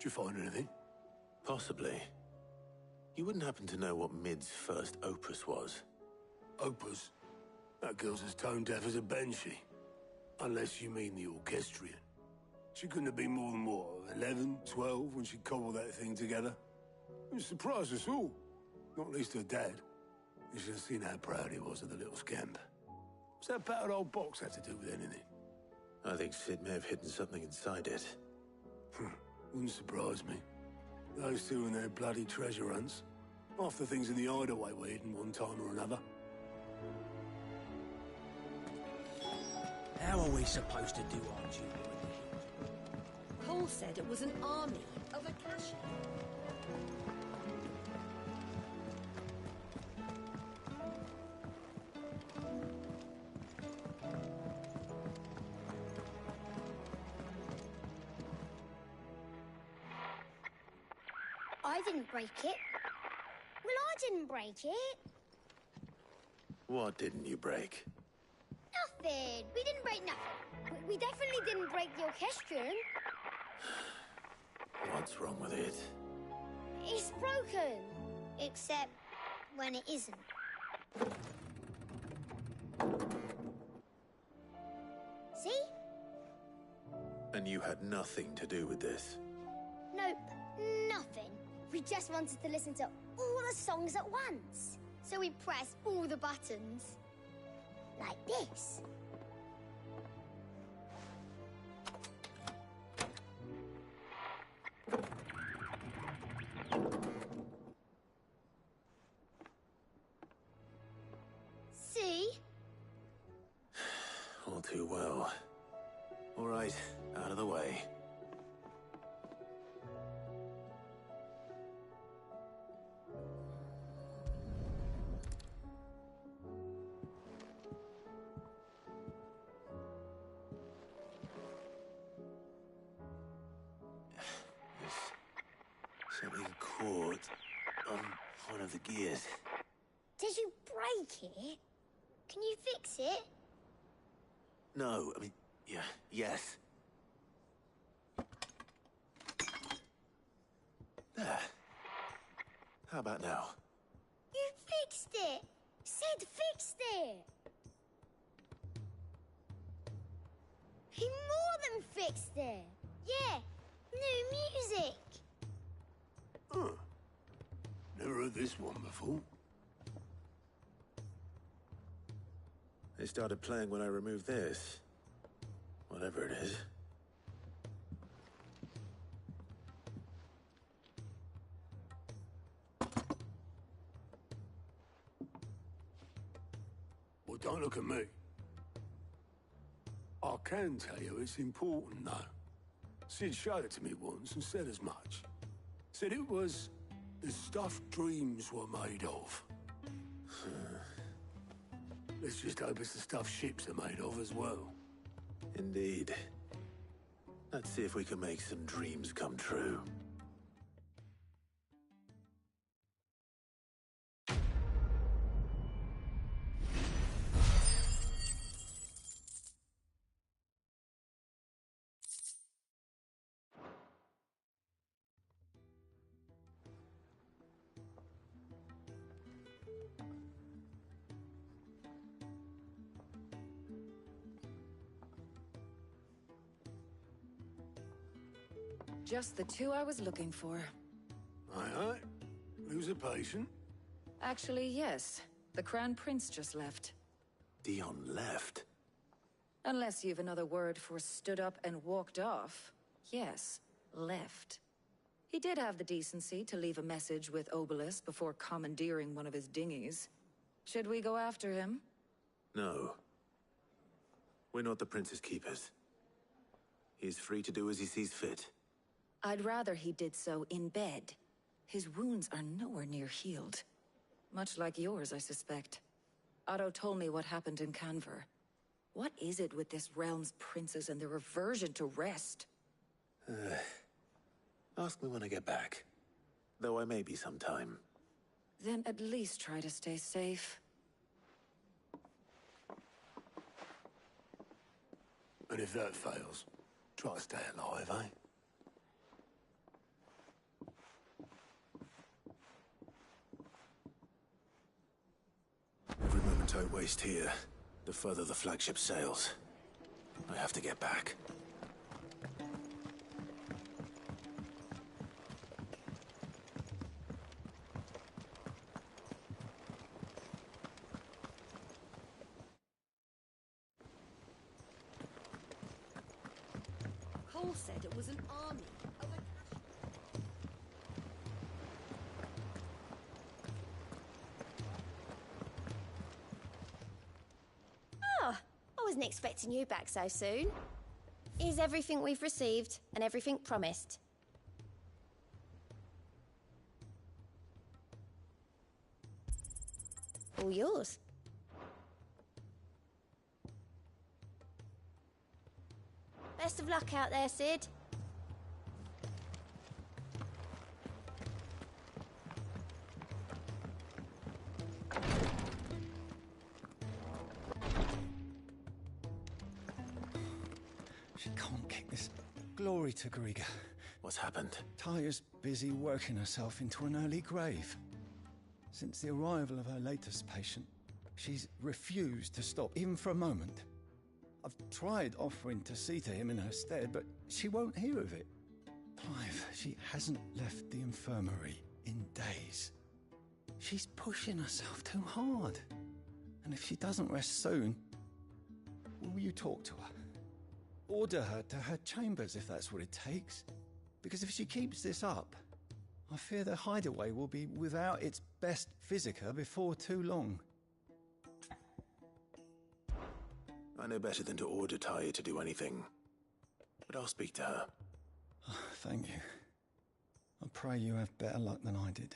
Speaker 3: Did you find anything?
Speaker 17: Possibly. You wouldn't happen to know what Mid's first opus was?
Speaker 3: Opus? That girl's as tone deaf as a banshee. Unless you mean the orchestrion. She couldn't have been more than, what, 11, 12 when she cobbled that thing together? It surprised us all. Not least her dad. You should have seen how proud he was of the little scamp. What's that battered old box have to do with anything?
Speaker 17: I think Sid may have hidden something inside it.
Speaker 3: Wouldn't surprise me. Those two and their bloody treasure hunts. Half the things in the hideaway were hidden one time or another.
Speaker 16: How are we supposed to do our duty?
Speaker 21: Paul said it was an army of Akashi.
Speaker 7: I didn't break it. Well, I didn't break it.
Speaker 17: What didn't you break?
Speaker 7: Nothing. We didn't break nothing. We definitely didn't break the orchestrion.
Speaker 17: What's wrong with it?
Speaker 7: It's broken. Except when it isn't. See?
Speaker 17: And you had nothing to do with this?
Speaker 7: Nope, nothing. We just wanted to listen to all the songs at once. So we pressed all the buttons. Like this. See?
Speaker 17: All too well. All right, out of the way. Something caught on one of the gears.
Speaker 7: Did you break it? Can you fix it?
Speaker 17: No, I mean, yeah, yes. There. How about now?
Speaker 7: You fixed it! Sid fixed it! He more than fixed it! Yeah, new music!
Speaker 3: Huh. Never heard this one before.
Speaker 17: They started playing when I removed this. Whatever it is.
Speaker 3: Well, don't look at me. I can tell you it's important, though. Sid showed it to me once and said as much. Said it was the stuff dreams were made of. Let's just hope it's the stuff ships are made of as well.
Speaker 17: Indeed. Let's see if we can make some dreams come true.
Speaker 22: Just the two I was looking for.
Speaker 3: Aye. Who's a patient?
Speaker 22: Actually, yes. The Crown Prince just left.
Speaker 17: Dion left?
Speaker 22: Unless you've another word for stood up and walked off. Yes, left. He did have the decency to leave a message with Obelisk before commandeering one of his dinghies. Should we go after him?
Speaker 17: No. We're not the Prince's keepers. He's free to do as he sees fit.
Speaker 22: I'd rather he did so in bed. His wounds are nowhere near healed. Much like yours, I suspect. Otto told me what happened in Canver. What is it with this realm's princes and their aversion to rest?
Speaker 17: Ask me when I get back. Though I may be sometime.
Speaker 22: Then at least try to stay safe.
Speaker 3: And if that fails, try to stay alive, eh?
Speaker 17: boat I waste here, the further the flagship sails. I have to get back.
Speaker 21: Cole said it was an army of a
Speaker 2: Oh, I wasn't expecting you back so soon. Is everything we've received and everything promised? All yours. Best of luck out there, Sid.
Speaker 4: She can't kick this. Glory to Griga.
Speaker 17: What's happened?
Speaker 4: Taya's busy working herself into an early grave. Since the arrival of her latest patient, she's refused to stop, even for a moment. I've tried offering to see to him in her stead, but she won't hear of it. Clive, she hasn't left the infirmary in days. She's pushing herself too hard. And if she doesn't rest soon, will you talk to her? Order her to her chambers if that's what it takes. Because if she keeps this up, I fear the hideaway will be without its best physica before too long.
Speaker 17: I know better than to order Taya to do anything, but I'll speak to her.
Speaker 4: Thank you. I pray you have better luck than I did.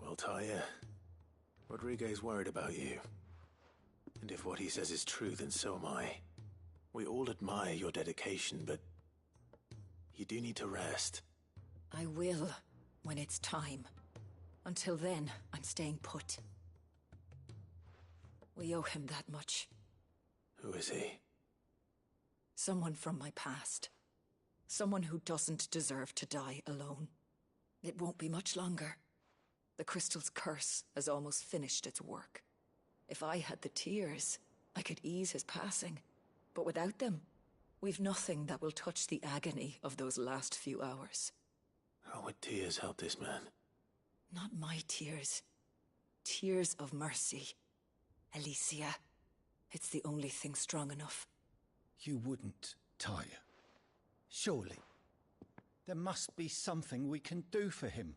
Speaker 17: Well, Taya, Rodriguez worried about you. And if what he says is true, then so am I. We all admire your dedication, but you do need to rest.
Speaker 22: I will, when it's time. Until then, I'm staying put. We owe him that much.
Speaker 17: Who is he?
Speaker 22: Someone from my past. Someone who doesn't deserve to die alone. It won't be much longer. The crystal's curse has almost finished its work. If I had the tears, I could ease his passing. But without them, we've nothing that will touch the agony of those last few hours.
Speaker 17: How would tears help this man?
Speaker 22: Not my tears. Tears of mercy. Alicia. It's the only thing strong enough.
Speaker 4: You wouldn't, Taya. Surely. There must be something we can do for him.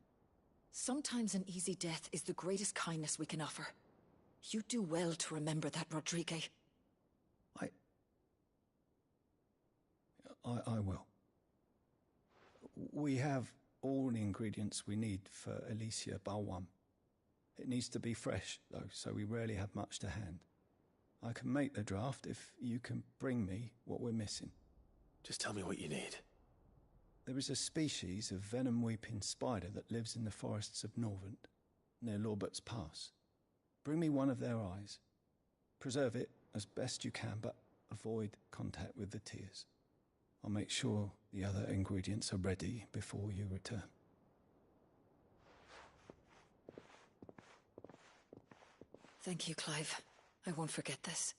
Speaker 22: Sometimes an easy death is the greatest kindness we can offer. You do well to remember that, Rodriguez.
Speaker 4: I will. We have all the ingredients we need for Alicia Balwam. It needs to be fresh, though, so we rarely have much to hand. I can make the draft if you can bring me what we're missing.
Speaker 17: Just tell me what you need.
Speaker 4: There is a species of venom-weeping spider that lives in the forests of Norvent, near Lorbert's Pass. Bring me one of their eyes. Preserve it as best you can, but avoid contact with the tears. I'll make sure the other ingredients are ready before you return.
Speaker 22: Thank you, Clive. I won't forget this.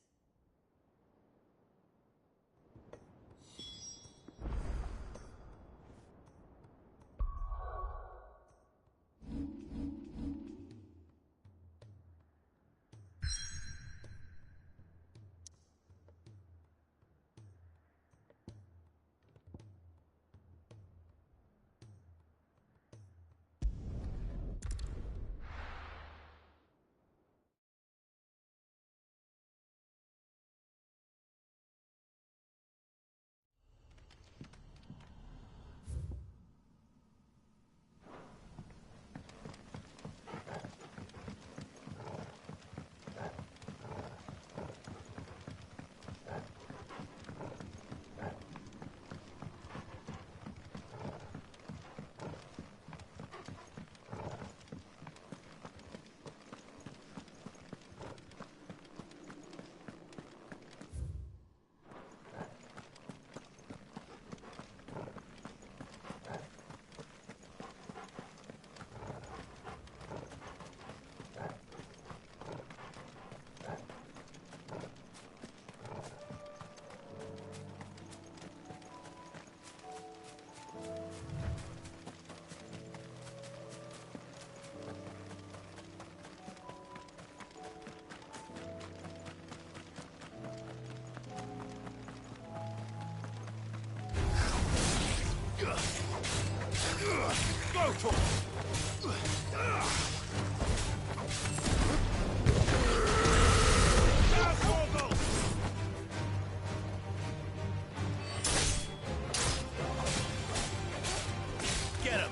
Speaker 1: Get him!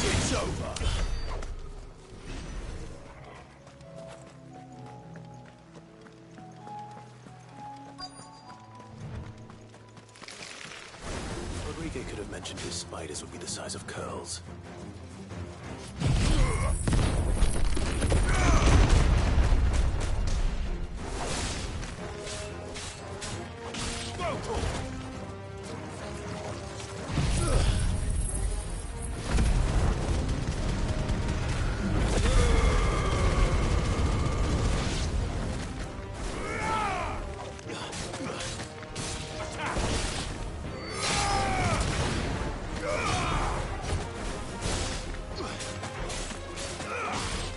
Speaker 1: It's over!
Speaker 17: Rodriguez could have mentioned his spiders would be the size of curls.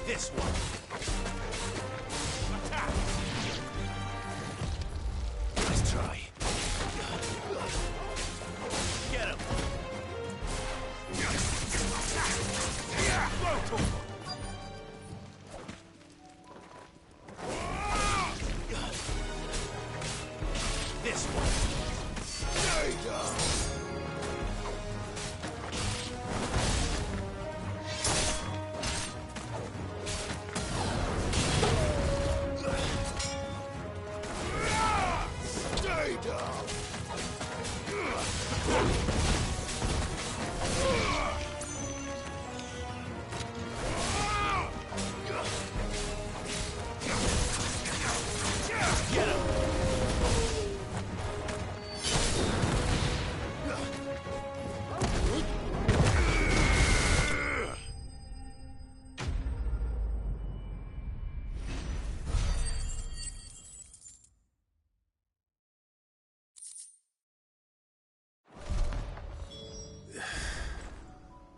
Speaker 1: This one. Attack! Nice try. Get him! This one. Stay down!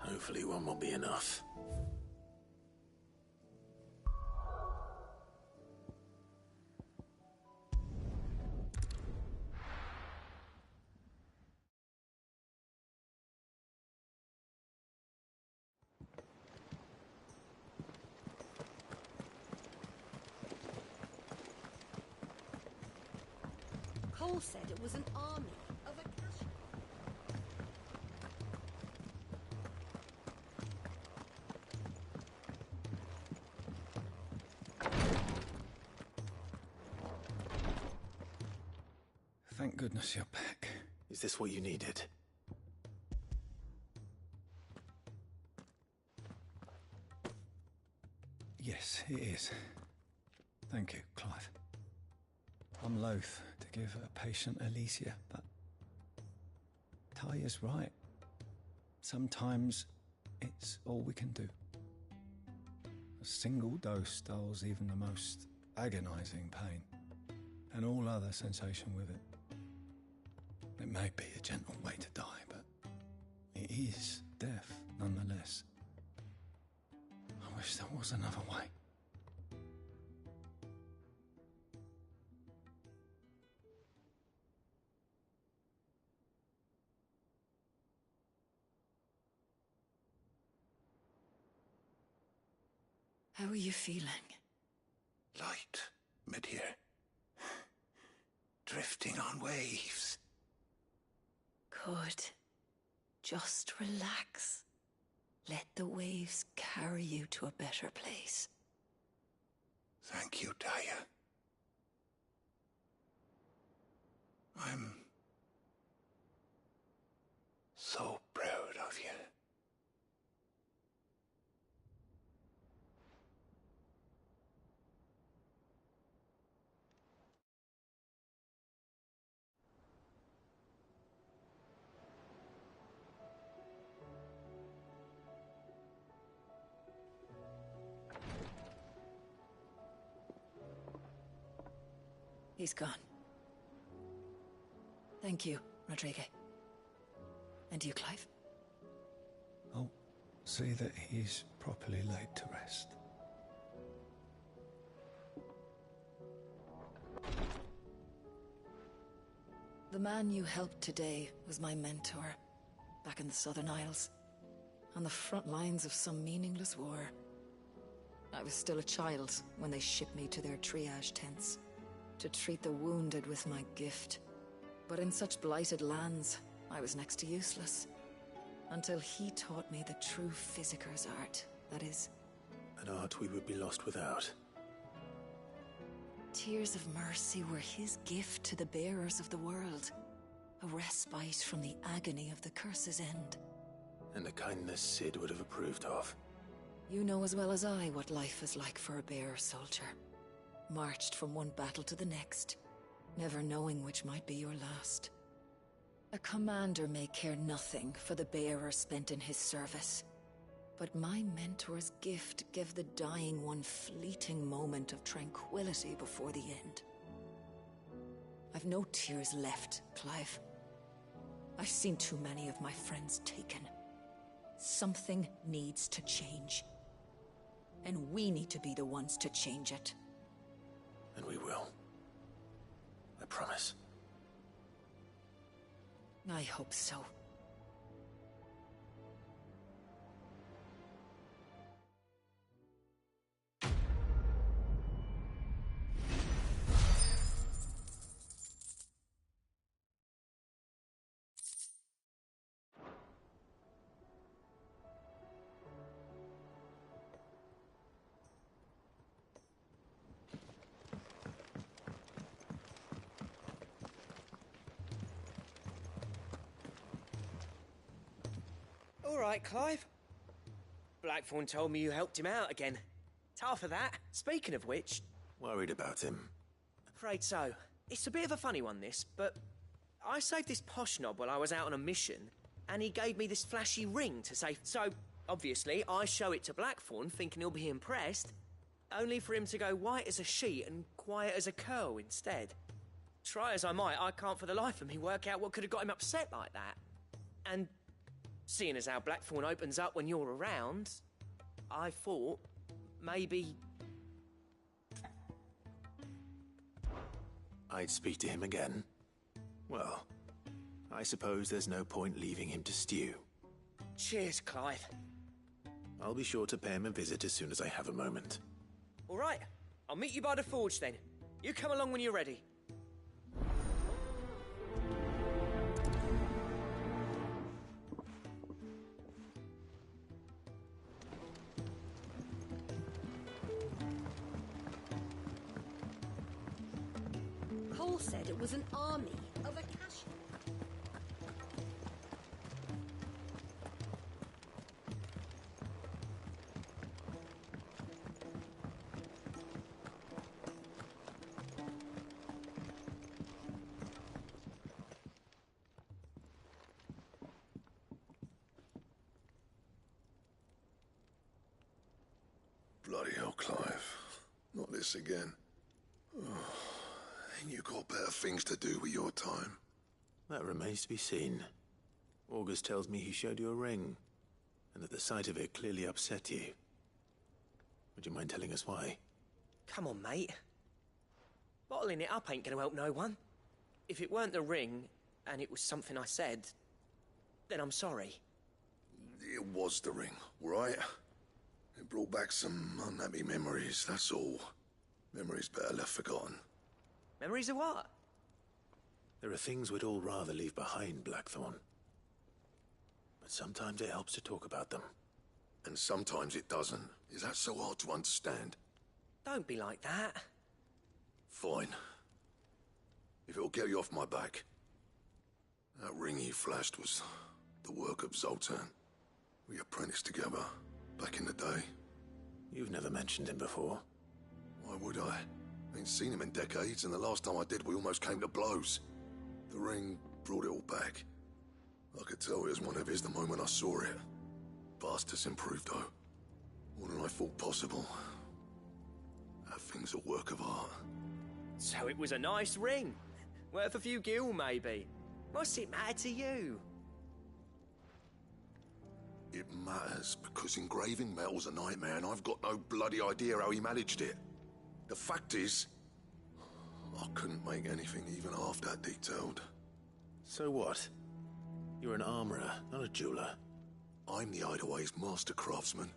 Speaker 1: Hopefully one will be enough.
Speaker 21: Cole said it was an army of Akashi.
Speaker 4: Thank goodness you're back.
Speaker 17: Is this what you needed?
Speaker 4: Yes, it is. Thank you, Clive. I'm loath to give a patient Alicia, but Taya's right. Sometimes it's all we can do. A single dose dulls even the most agonizing pain, and all other sensation with it. It may be a gentle way to die, but it is death nonetheless. I wish there was another way.
Speaker 22: How are you feeling?
Speaker 6: Light, mid-here. Drifting on waves.
Speaker 22: Good. Just relax. Let the waves carry you to a better place.
Speaker 6: Thank you, Taya. I'm so proud of you.
Speaker 22: He's gone. Thank you, Rodriguez. And you, Clive?
Speaker 4: I'll see that he's properly laid to rest.
Speaker 22: The man you helped today was my mentor, back in the Southern Isles, on the front lines of some meaningless war. I was still a child when they shipped me to their triage tents, to treat the wounded with my gift. But in such blighted lands, I was next to useless. Until he taught me the true physicker's art, that is.
Speaker 17: An art we would be lost without.
Speaker 22: Tears of mercy were his gift to the bearers of the world. A respite from the agony of the curse's end.
Speaker 17: And a kindness Sid would have approved of.
Speaker 22: You know as well as I what life is like for a bearer soldier. Marched from one battle to the next, never knowing which might be your last. A commander may care nothing for the bearer spent in his service. But my mentor's gift gave the dying one fleeting moment of tranquility before the end. I've no tears left, Clive. I've seen too many of my friends taken. Something needs to change. And we need to be the ones to change it.
Speaker 17: And we will. I promise.
Speaker 22: I hope so.
Speaker 11: All right, Clive. Blackthorn told me you helped him out again. Tough for that. Speaking of which...
Speaker 17: Worried about him?
Speaker 11: Afraid so. It's a bit of a funny one, this, but... I saved this posh knob while I was out on a mission, and he gave me this flashy ring to say... So, obviously, I show it to Blackthorn, thinking he'll be impressed, only for him to go white as a sheet and quiet as a curl instead. Try as I might, I can't for the life of me work out what could have got him upset like that. And... seeing as how Blackthorn opens up when you're around, I thought maybe...
Speaker 17: I'd speak to him again. Well, I suppose there's no point leaving him to stew.
Speaker 11: Cheers, Clive.
Speaker 17: I'll be sure to pay him a visit as soon as I have a moment.
Speaker 11: All right, I'll meet you by the forge then. You come along when you're ready.
Speaker 21: Cole said it was an army of a cash.
Speaker 14: Bloody hell, Clive. Not this again. And you got better things to do with your time.
Speaker 17: That remains to be seen. August tells me he showed you a ring, and that the sight of it clearly upset you. Would you mind telling us why?
Speaker 11: Come on, mate. Bottling it up ain't gonna help no one. If it weren't the ring, and it was something I said, then I'm sorry.
Speaker 14: It was the ring, right? It brought back some unhappy memories, that's all. Memories better left forgotten.
Speaker 11: Memories of what?
Speaker 17: There are things we'd all rather leave behind, Blackthorn. But sometimes it helps to talk about them.
Speaker 14: And sometimes it doesn't. Is that so hard to understand?
Speaker 11: Don't be like that.
Speaker 14: Fine. If it'll get you off my back. That ring you flashed was the work of Zoltan. We apprenticed together, back in the day.
Speaker 17: You've never mentioned him before.
Speaker 14: Why would I? Ain't seen him in decades, and the last time I did, we almost came to blows. The ring brought it all back. I could tell it was one of his the moment I saw it. Vast has improved, though. More than I thought possible. That thing's a work of art.
Speaker 11: So it was a nice ring. Worth a few gil, maybe. What's it matter to you?
Speaker 14: It matters, because engraving metal's a nightmare, and I've got no bloody idea how he managed it. The fact is, I couldn't make anything even half that detailed.
Speaker 17: So what? You're an armorer, not a jeweler.
Speaker 14: I'm the Hideaway's master craftsman.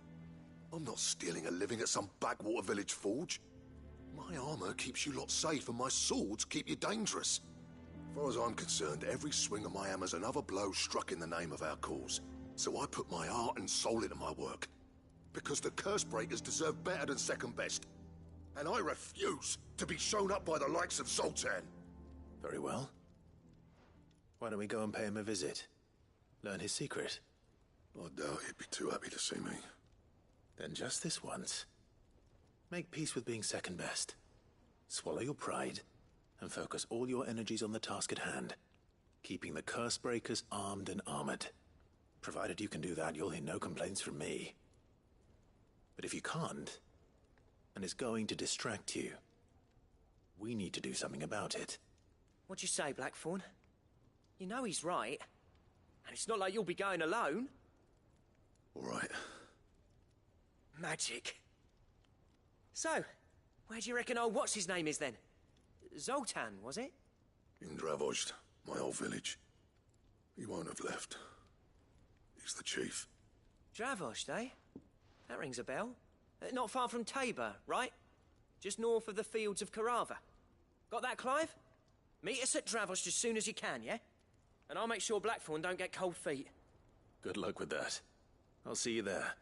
Speaker 14: I'm not stealing a living at some backwater village forge. My armor keeps you lot safe and my swords keep you dangerous. As far as I'm concerned, every swing of my hammer's another blow struck in the name of our cause. So I put my heart and soul into my work. Because the curse breakers deserve better than second best. And I refuse to be shown up by the likes of Zoltan.
Speaker 17: Very well. Why don't we go and pay him a visit? Learn his secret.
Speaker 14: I doubt he'd be too happy to see me.
Speaker 17: Then just this once. Make peace with being second best. Swallow your pride, and focus all your energies on the task at hand. Keeping the curse breakers armed and armored. Provided you can do that, you'll hear no complaints from me. But if you can't, and it's going to distract you, we need to do something about it.
Speaker 11: What'd you say, Blackthorn? You know he's right. And it's not like you'll be going alone.
Speaker 14: All right.
Speaker 11: Magic. So, where do you reckon old what's-his-name is then? Zoltan, was it?
Speaker 14: In Dravozd, my old village. He won't have left. He's the chief.
Speaker 11: Dravozd, eh? That rings a bell. Not far from Tabor, right? Just north of the fields of Carava. Got that, Clive? Meet us at Dravozd as soon as you can, yeah? And I'll make sure Blackthorn don't get cold feet.
Speaker 17: Good luck with that. I'll see you there.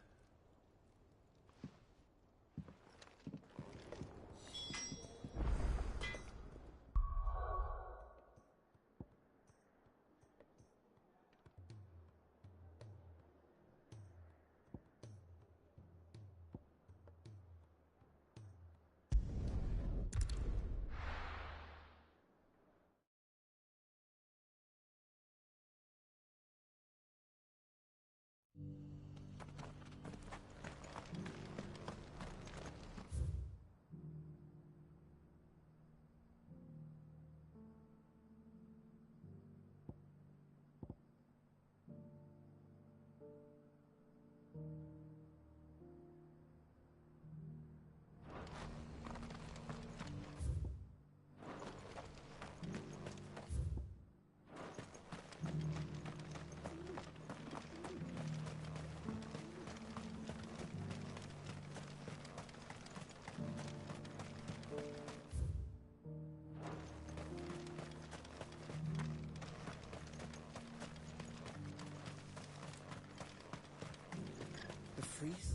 Speaker 16: The freeze?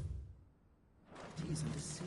Speaker 16: Tears under sea?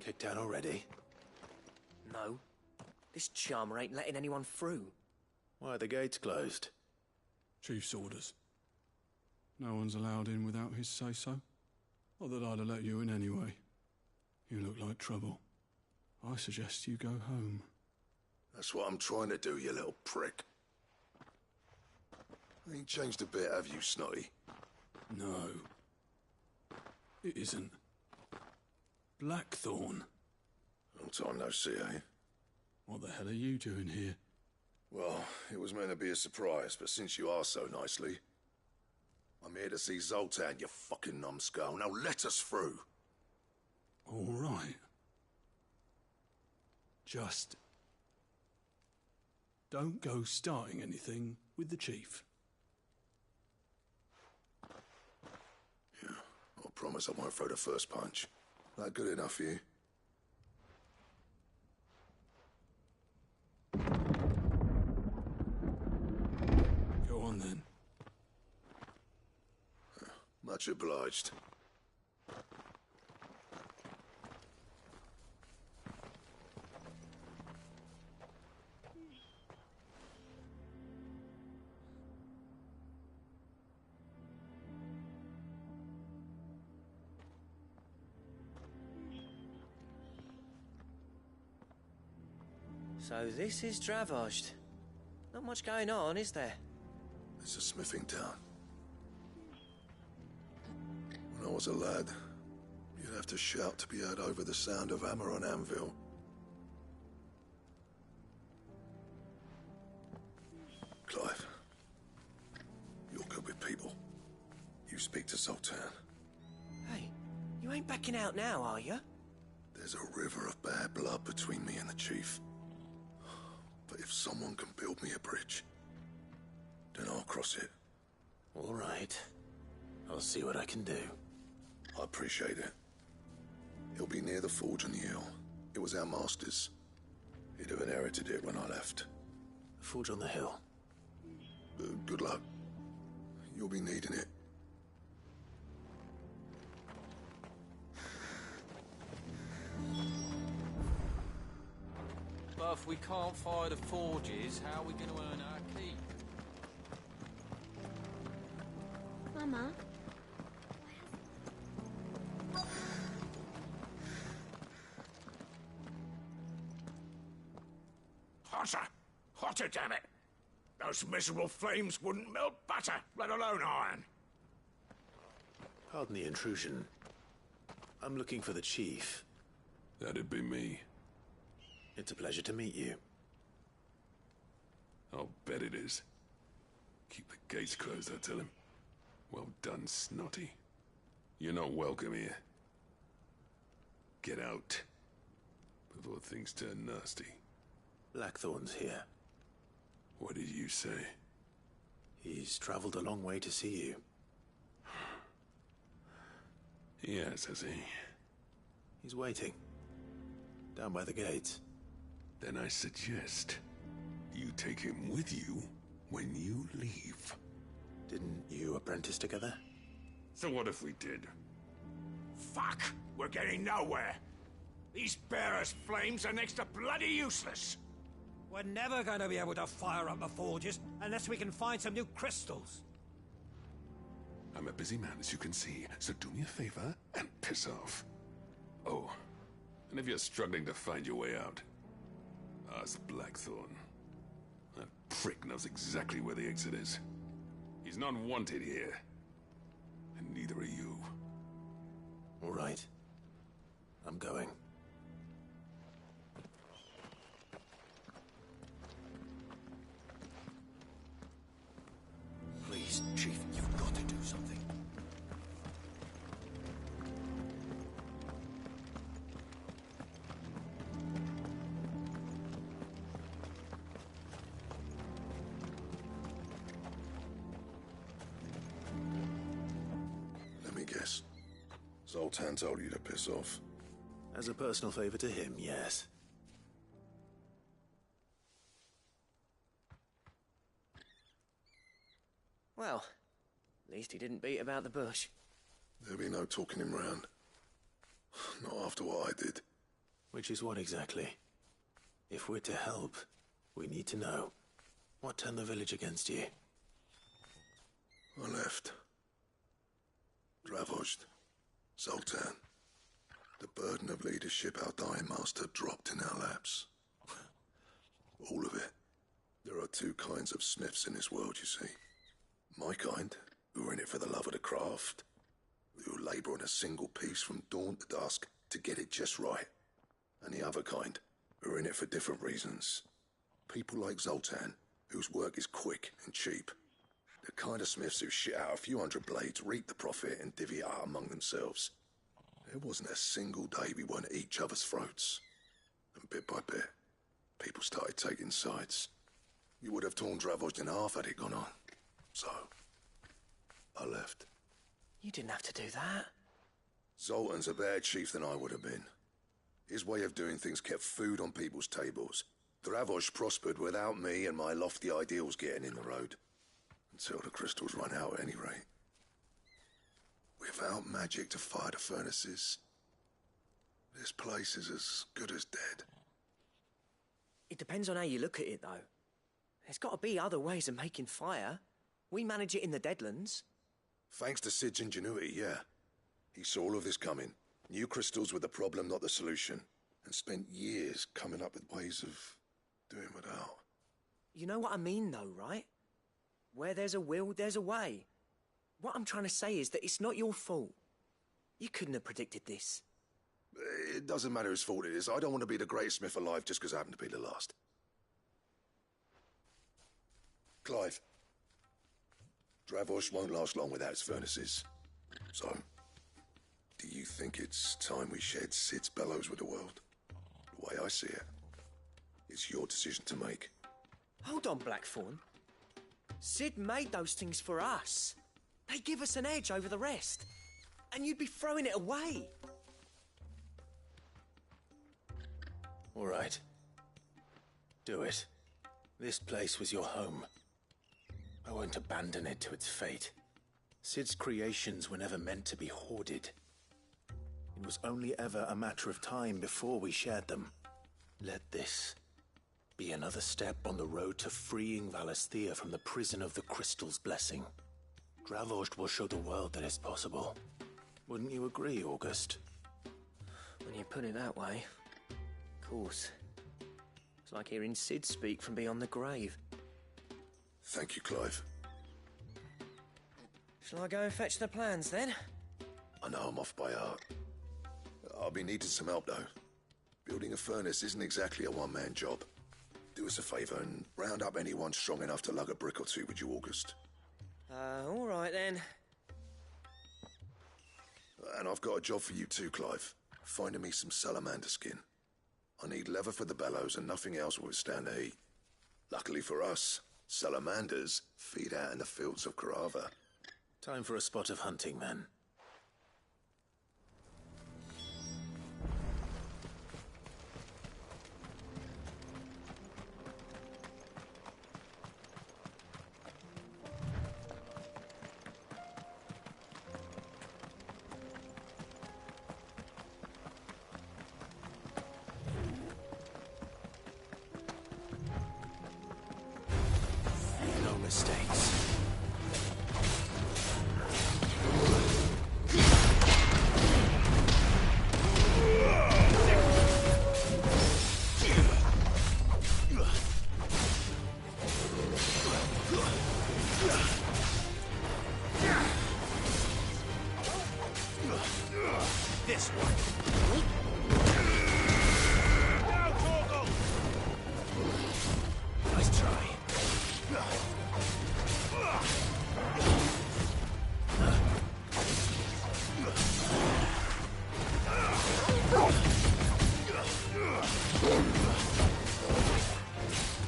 Speaker 17: Kicked out already?
Speaker 11: No. This charmer ain't letting anyone through.
Speaker 17: Why are the gates closed?
Speaker 12: Chief's orders. No one's allowed in without his say-so. Not that I'd have let you in anyway. You look like trouble. I suggest you go home.
Speaker 14: That's what I'm trying to do, you little prick. Ain't changed a bit, have you, Snotty?
Speaker 12: No. It isn't. Blackthorn.
Speaker 14: Long time no see, eh?
Speaker 12: What the hell are you doing here?
Speaker 14: Well, it was meant to be a surprise, but since you asked so nicely, I'm here to see Zoltan, you fucking numbskull. Now let us through.
Speaker 12: All right. Just don't go starting anything with the chief.
Speaker 14: Yeah, I promise I won't throw the first punch. That good enough for you?
Speaker 12: Go on then.
Speaker 14: Much obliged.
Speaker 11: So this is Dravoged. Not much going on, is there?
Speaker 14: It's a smithing town. When I was a lad, you'd have to shout to be heard over the sound of hammer on anvil. Clive, you're good with people. You speak to Sultan.
Speaker 11: Hey, you ain't backing out now, are you?
Speaker 14: There's a river of bad blood between me and the chief. But if someone can build me a bridge, then I'll cross it.
Speaker 17: All right. I'll see what I can do.
Speaker 14: I appreciate it. He'll be near the forge on the hill. It was our master's. He'd have inherited it when I left.
Speaker 17: The forge on the hill.
Speaker 14: Good luck. You'll be needing it.
Speaker 15: But if we can't fire the forges, how are we going to earn our keep?
Speaker 7: Mama?
Speaker 6: Hotter! Hotter, damn it! Those miserable flames wouldn't melt butter, let alone iron.
Speaker 17: Pardon the intrusion. I'm looking for the chief.
Speaker 12: That'd be me.
Speaker 17: It's a pleasure to meet you.
Speaker 12: I'll bet it is. Keep the gates closed, I tell him. Well done, Snotty. You're not welcome here. Get out. Before things turn nasty.
Speaker 17: Blackthorn's here.
Speaker 12: What did you say?
Speaker 17: He's traveled a long way to see you.
Speaker 12: Yes, has he?
Speaker 17: He's waiting. Down by the gates.
Speaker 12: Then I suggest you take him with you when you leave.
Speaker 17: Didn't you apprentice together?
Speaker 12: So what if we did?
Speaker 6: Fuck! We're getting nowhere. These bearers' flames are next to bloody useless.
Speaker 1: We're never going to be able to fire up the forges unless we can find some new crystals.
Speaker 12: I'm a busy man, as you can see, so do me a favor and piss off. Oh, and if you're struggling to find your way out, ask Blackthorn. That prick knows exactly where the exit is. He's not wanted here. And neither are you.
Speaker 17: All right. I'm going.
Speaker 6: Please, Chief, you've got to do something.
Speaker 14: Let me guess. Zoltan told you to piss off.
Speaker 17: As a personal favor to him, yes.
Speaker 11: Well, at least he didn't beat about the bush.
Speaker 14: There'll be no talking him round. Not after what I did.
Speaker 17: Which is what exactly? If we're to help, we need to know. What turned the village against you?
Speaker 14: I left. Dravoged. Zoltan. The burden of leadership our dying master dropped in our laps. All of it. There are two kinds of smiths in this world, you see. My kind, who are in it for the love of the craft, who labour on a single piece from dawn to dusk to get it just right. And the other kind, who are in it for different reasons. People like Zoltan, whose work is quick and cheap. The kind of smiths who shit out a few hundred blades, reap the profit, and divvy it out among themselves. There wasn't a single day we weren't at each other's throats. And bit by bit, people started taking sides. You would have torn Dravost in half had it gone on. So, I left.
Speaker 11: You didn't have to do that.
Speaker 14: Zoltan's a better chief than I would have been. His way of doing things kept food on people's tables. Dravost prospered without me and my lofty ideals getting in the road. Until the crystals run out at any rate. Without magic to fire the furnaces, this place is as good as dead.
Speaker 11: It depends on how you look at it, though. There's got to be other ways of making fire. We manage it in the Deadlands.
Speaker 14: Thanks to Sid's ingenuity, yeah. He saw all of this coming. Knew crystals were the problem, not the solution. And spent years coming up with ways of doing without.
Speaker 11: You know what I mean, though, right? Where there's a will, there's a way. What I'm trying to say is that it's not your fault. You couldn't have predicted this.
Speaker 14: It doesn't matter whose fault it is. I don't want to be the greatest smith alive just because I happen to be the last. Clive. Dravost won't last long without his furnaces. So, do you think it's time we shared Sid's bellows with the world? The way I see it, it's your decision to make.
Speaker 11: Hold on, Blackthorn. Sid made those things for us. They give us an edge over the rest. And you'd be throwing it away.
Speaker 17: All right. Do it. This place was your home. I won't abandon it to its fate. Sid's creations were never meant to be hoarded. It was only ever a matter of time before we shared them. Let this be another step on the road to freeing Valisthea from the prison of the Crystal's blessing. Dravost will show the world that it's possible. Wouldn't you agree, August?
Speaker 11: When you put it that way, of course. It's like hearing Sid speak from beyond the grave.
Speaker 14: Thank you, Clive.
Speaker 11: Shall I go and fetch the plans, then?
Speaker 14: I know I'm off by heart. I'll be needing some help, though. Building a furnace isn't exactly a one-man job. Do us a favour and round up anyone strong enough to lug a brick or two, would you, August?
Speaker 11: All right, then.
Speaker 14: And I've got a job for you too, Clive. Finding me some salamander skin. I need leather for the bellows and nothing else will withstand the heat. Luckily for us, salamanders feed out in the fields of Carava.
Speaker 17: Time for a spot of hunting, then. No mistakes.
Speaker 6: This one. Now, Torgal!
Speaker 17: Nice try.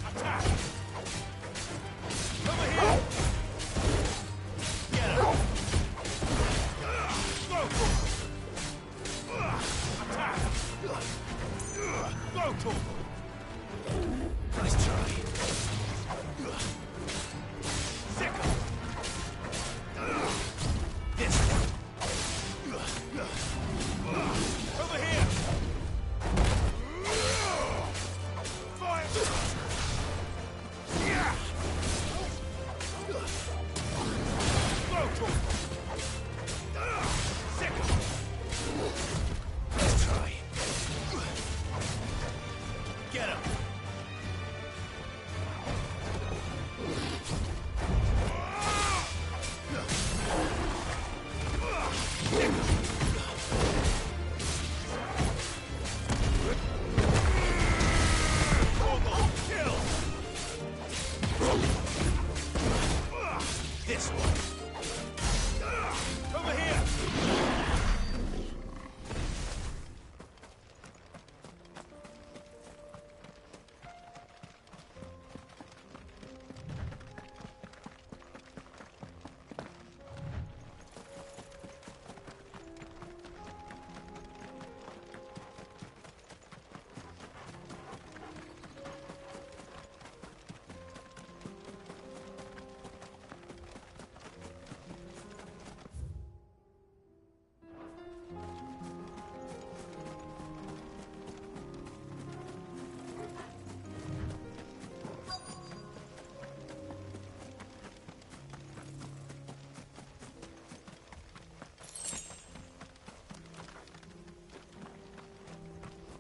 Speaker 6: Attack! Over here! Get her! Go! Attack! Go, Torgal!
Speaker 17: Nice try.
Speaker 6: Sickle! This one! Over here! Fire! Yeah! Go, Torgal! Sickle!
Speaker 17: Nice try.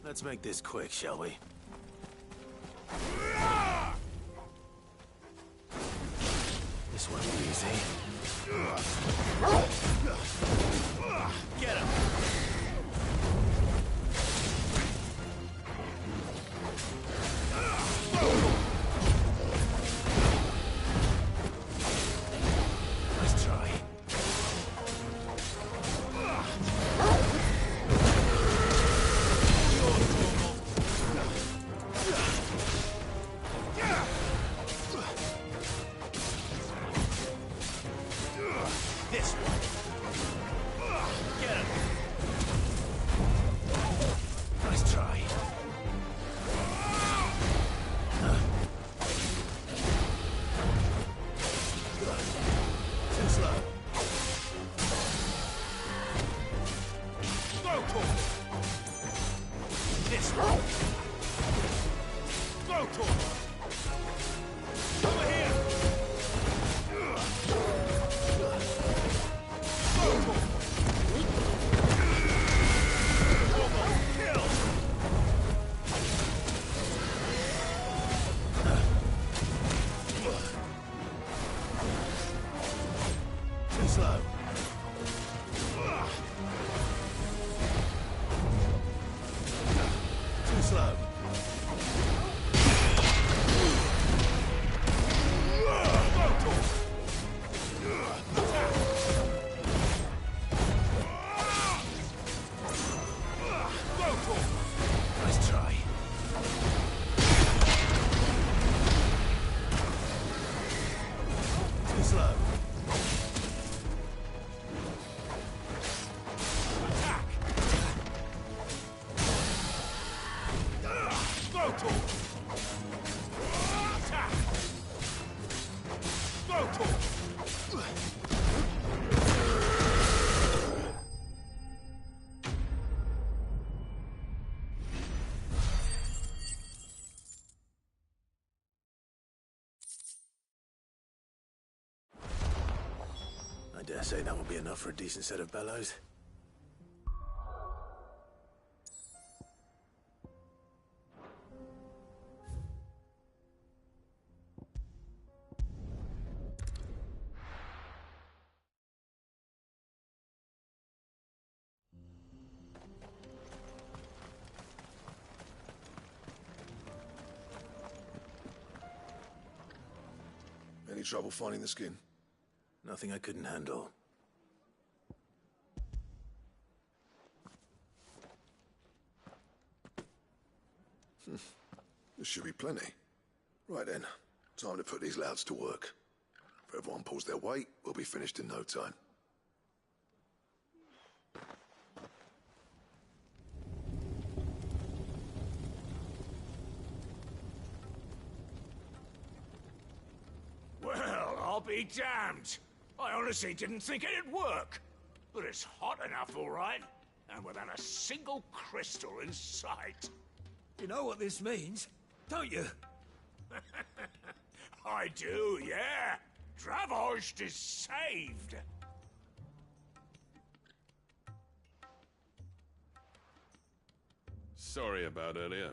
Speaker 17: Let's make this quick, shall we? This one's easy.
Speaker 1: Get him!
Speaker 17: Nice try.
Speaker 1: This one. Get him!
Speaker 17: Nice try. Too slow.
Speaker 6: Go to him!
Speaker 1: This one.
Speaker 6: Go to him! Over here! Go to him! Kill!
Speaker 17: Too slow. Too slow. Nice try. Too slow.
Speaker 6: Go to him! Attack! Go to him!
Speaker 17: I dare say that will be enough for a decent set of bellows.
Speaker 14: Any trouble finding the skin?
Speaker 17: Nothing I couldn't handle.
Speaker 14: There should be plenty. Right then, time to put these louds to work. If everyone pulls their weight, we'll be finished in no time.
Speaker 6: Well, I'll be damned. I honestly didn't think it'd work. But it's hot enough, all right. And without a single crystal in sight.
Speaker 1: You know what this means, don't you?
Speaker 6: I do, yeah. Dravost is saved.
Speaker 12: Sorry about earlier.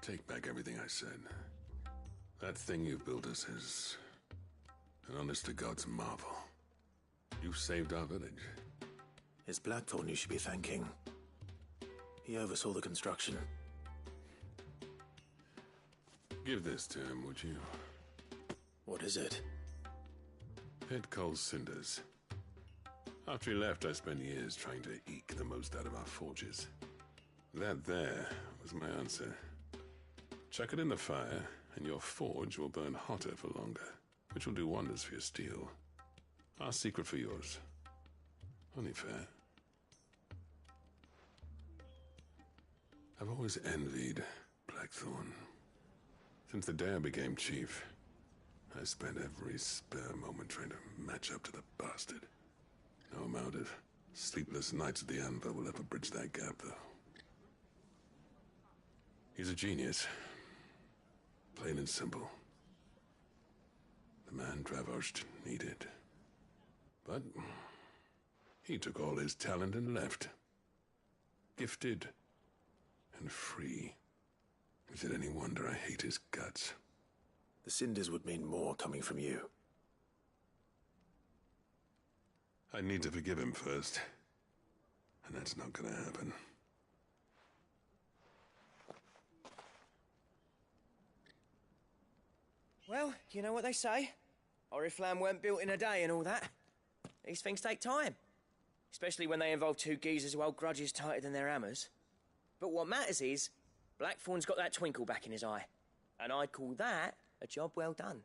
Speaker 12: Take back everything I said. That thing you've built us is an honest-to-God's marvel. You saved our village.
Speaker 17: It's Blackthorn you should be thanking. He oversaw the construction.
Speaker 12: Give this to him, would you?
Speaker 17: What is it?
Speaker 12: Pit Coal's cinders. After he left, I spent years trying to eke the most out of our forges. That there was my answer. Chuck it in the fire, and your forge will burn hotter for longer, which will do wonders for your steel. Our secret for yours. Only fair. I've always envied Blackthorn. Since the day I became chief, I spent every spare moment trying to match up to the bastard. No amount of sleepless nights at the Anvil will ever bridge that gap, though. He's a genius. Plain and simple. The man Dravosht needed. But he took all his talent and left. Gifted and free. Is it any wonder I hate his guts?
Speaker 17: The cinders would mean more coming from you.
Speaker 12: I need to forgive him first. And that's not gonna happen.
Speaker 11: Well, you know what they say. Oriflamme weren't built in a day and all that. These things take time. Especially when they involve two geezers who hold grudges tighter than their hammers. But what matters is, Blackthorn's got that twinkle back in his eye. And I'd call that a job well done.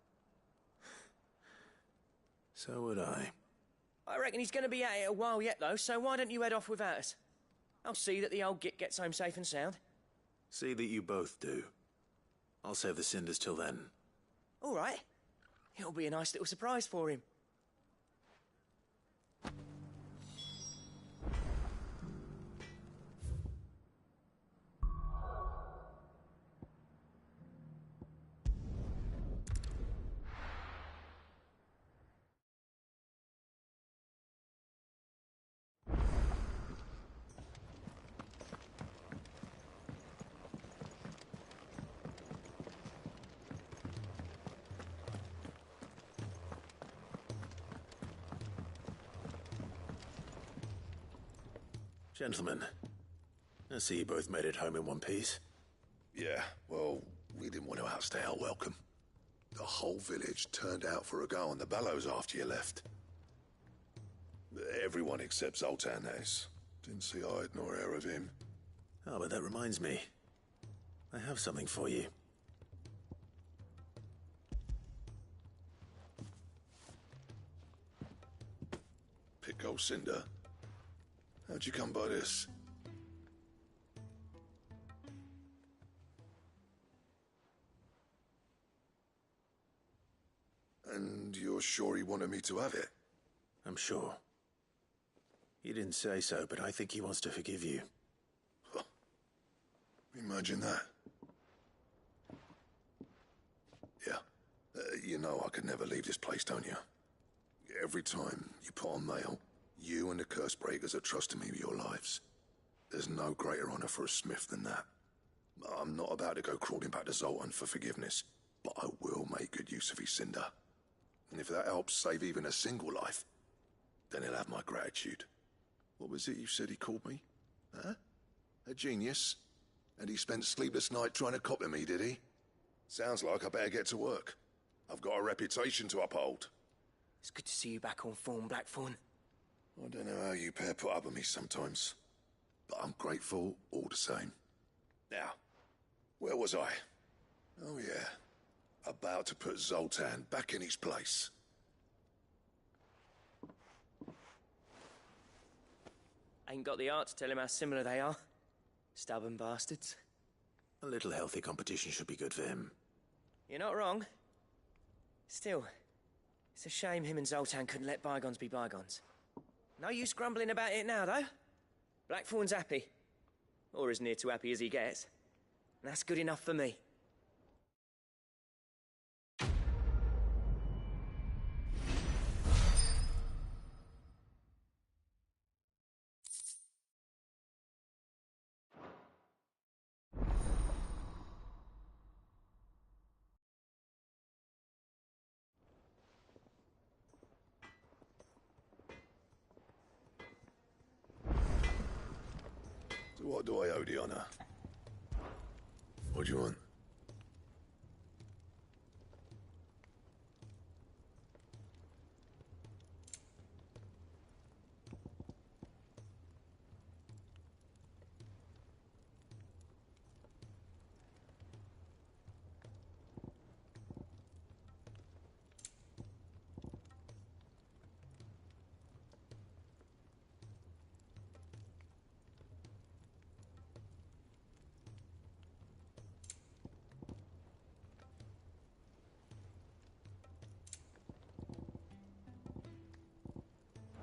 Speaker 17: So would I.
Speaker 11: I reckon he's going to be at it a while yet, though, so why don't you head off without us? I'll see that the old git gets home safe and sound.
Speaker 17: See that you both do. I'll save the cinders till then.
Speaker 11: All right. It'll be a nice little surprise for him.
Speaker 17: Gentlemen, I see you both made it home in one piece.
Speaker 14: Yeah, well, we didn't want to outstay our welcome. The whole village turned out for a go on the bellows after you left. Everyone except Zoltan, that is. Didn't see hide nor hair of him.
Speaker 17: Oh, but that reminds me. I have something for you.
Speaker 14: Pico Cinder. How'd you come by this? And you're sure he wanted me to have it?
Speaker 17: I'm sure. He didn't say so, but I think he wants to forgive you.
Speaker 14: Huh. Imagine that. Yeah. You know I could never leave this place, don't you? Every time you put on mail, you and the Cursebreakers are trusting me with your lives. There's no greater honor for a smith than that. I'm not about to go crawling back to Zoltan for forgiveness, but I will make good use of his cinder. And if that helps save even a single life, then he'll have my gratitude. What was it you said he called me? Huh? A genius? And he spent sleepless night trying to copy me, did he? Sounds like I better get to work. I've got a reputation to uphold.
Speaker 11: It's good to see you back on form, Blackthorn.
Speaker 14: I don't know how you pair put up with me sometimes, but I'm grateful all the same. Now, where was I? Oh yeah, about to put Zoltan back in his place.
Speaker 11: Ain't got the art to tell him how similar they are. Stubborn bastards.
Speaker 17: A little healthy competition should be good for him.
Speaker 11: You're not wrong. Still, it's a shame him and Zoltan couldn't let bygones be bygones. No use grumbling about it now, though. Blackthorn's happy. Or as near to happy as he gets. And that's good enough for me.
Speaker 14: So what do I owe the honor? What do you want?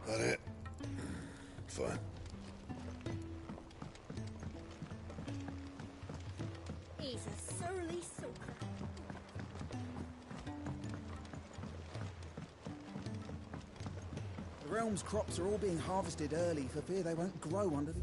Speaker 14: That it? Fine.
Speaker 21: He's a surly soaker.
Speaker 8: realm's crops are all being harvested early for fear they won't grow under the...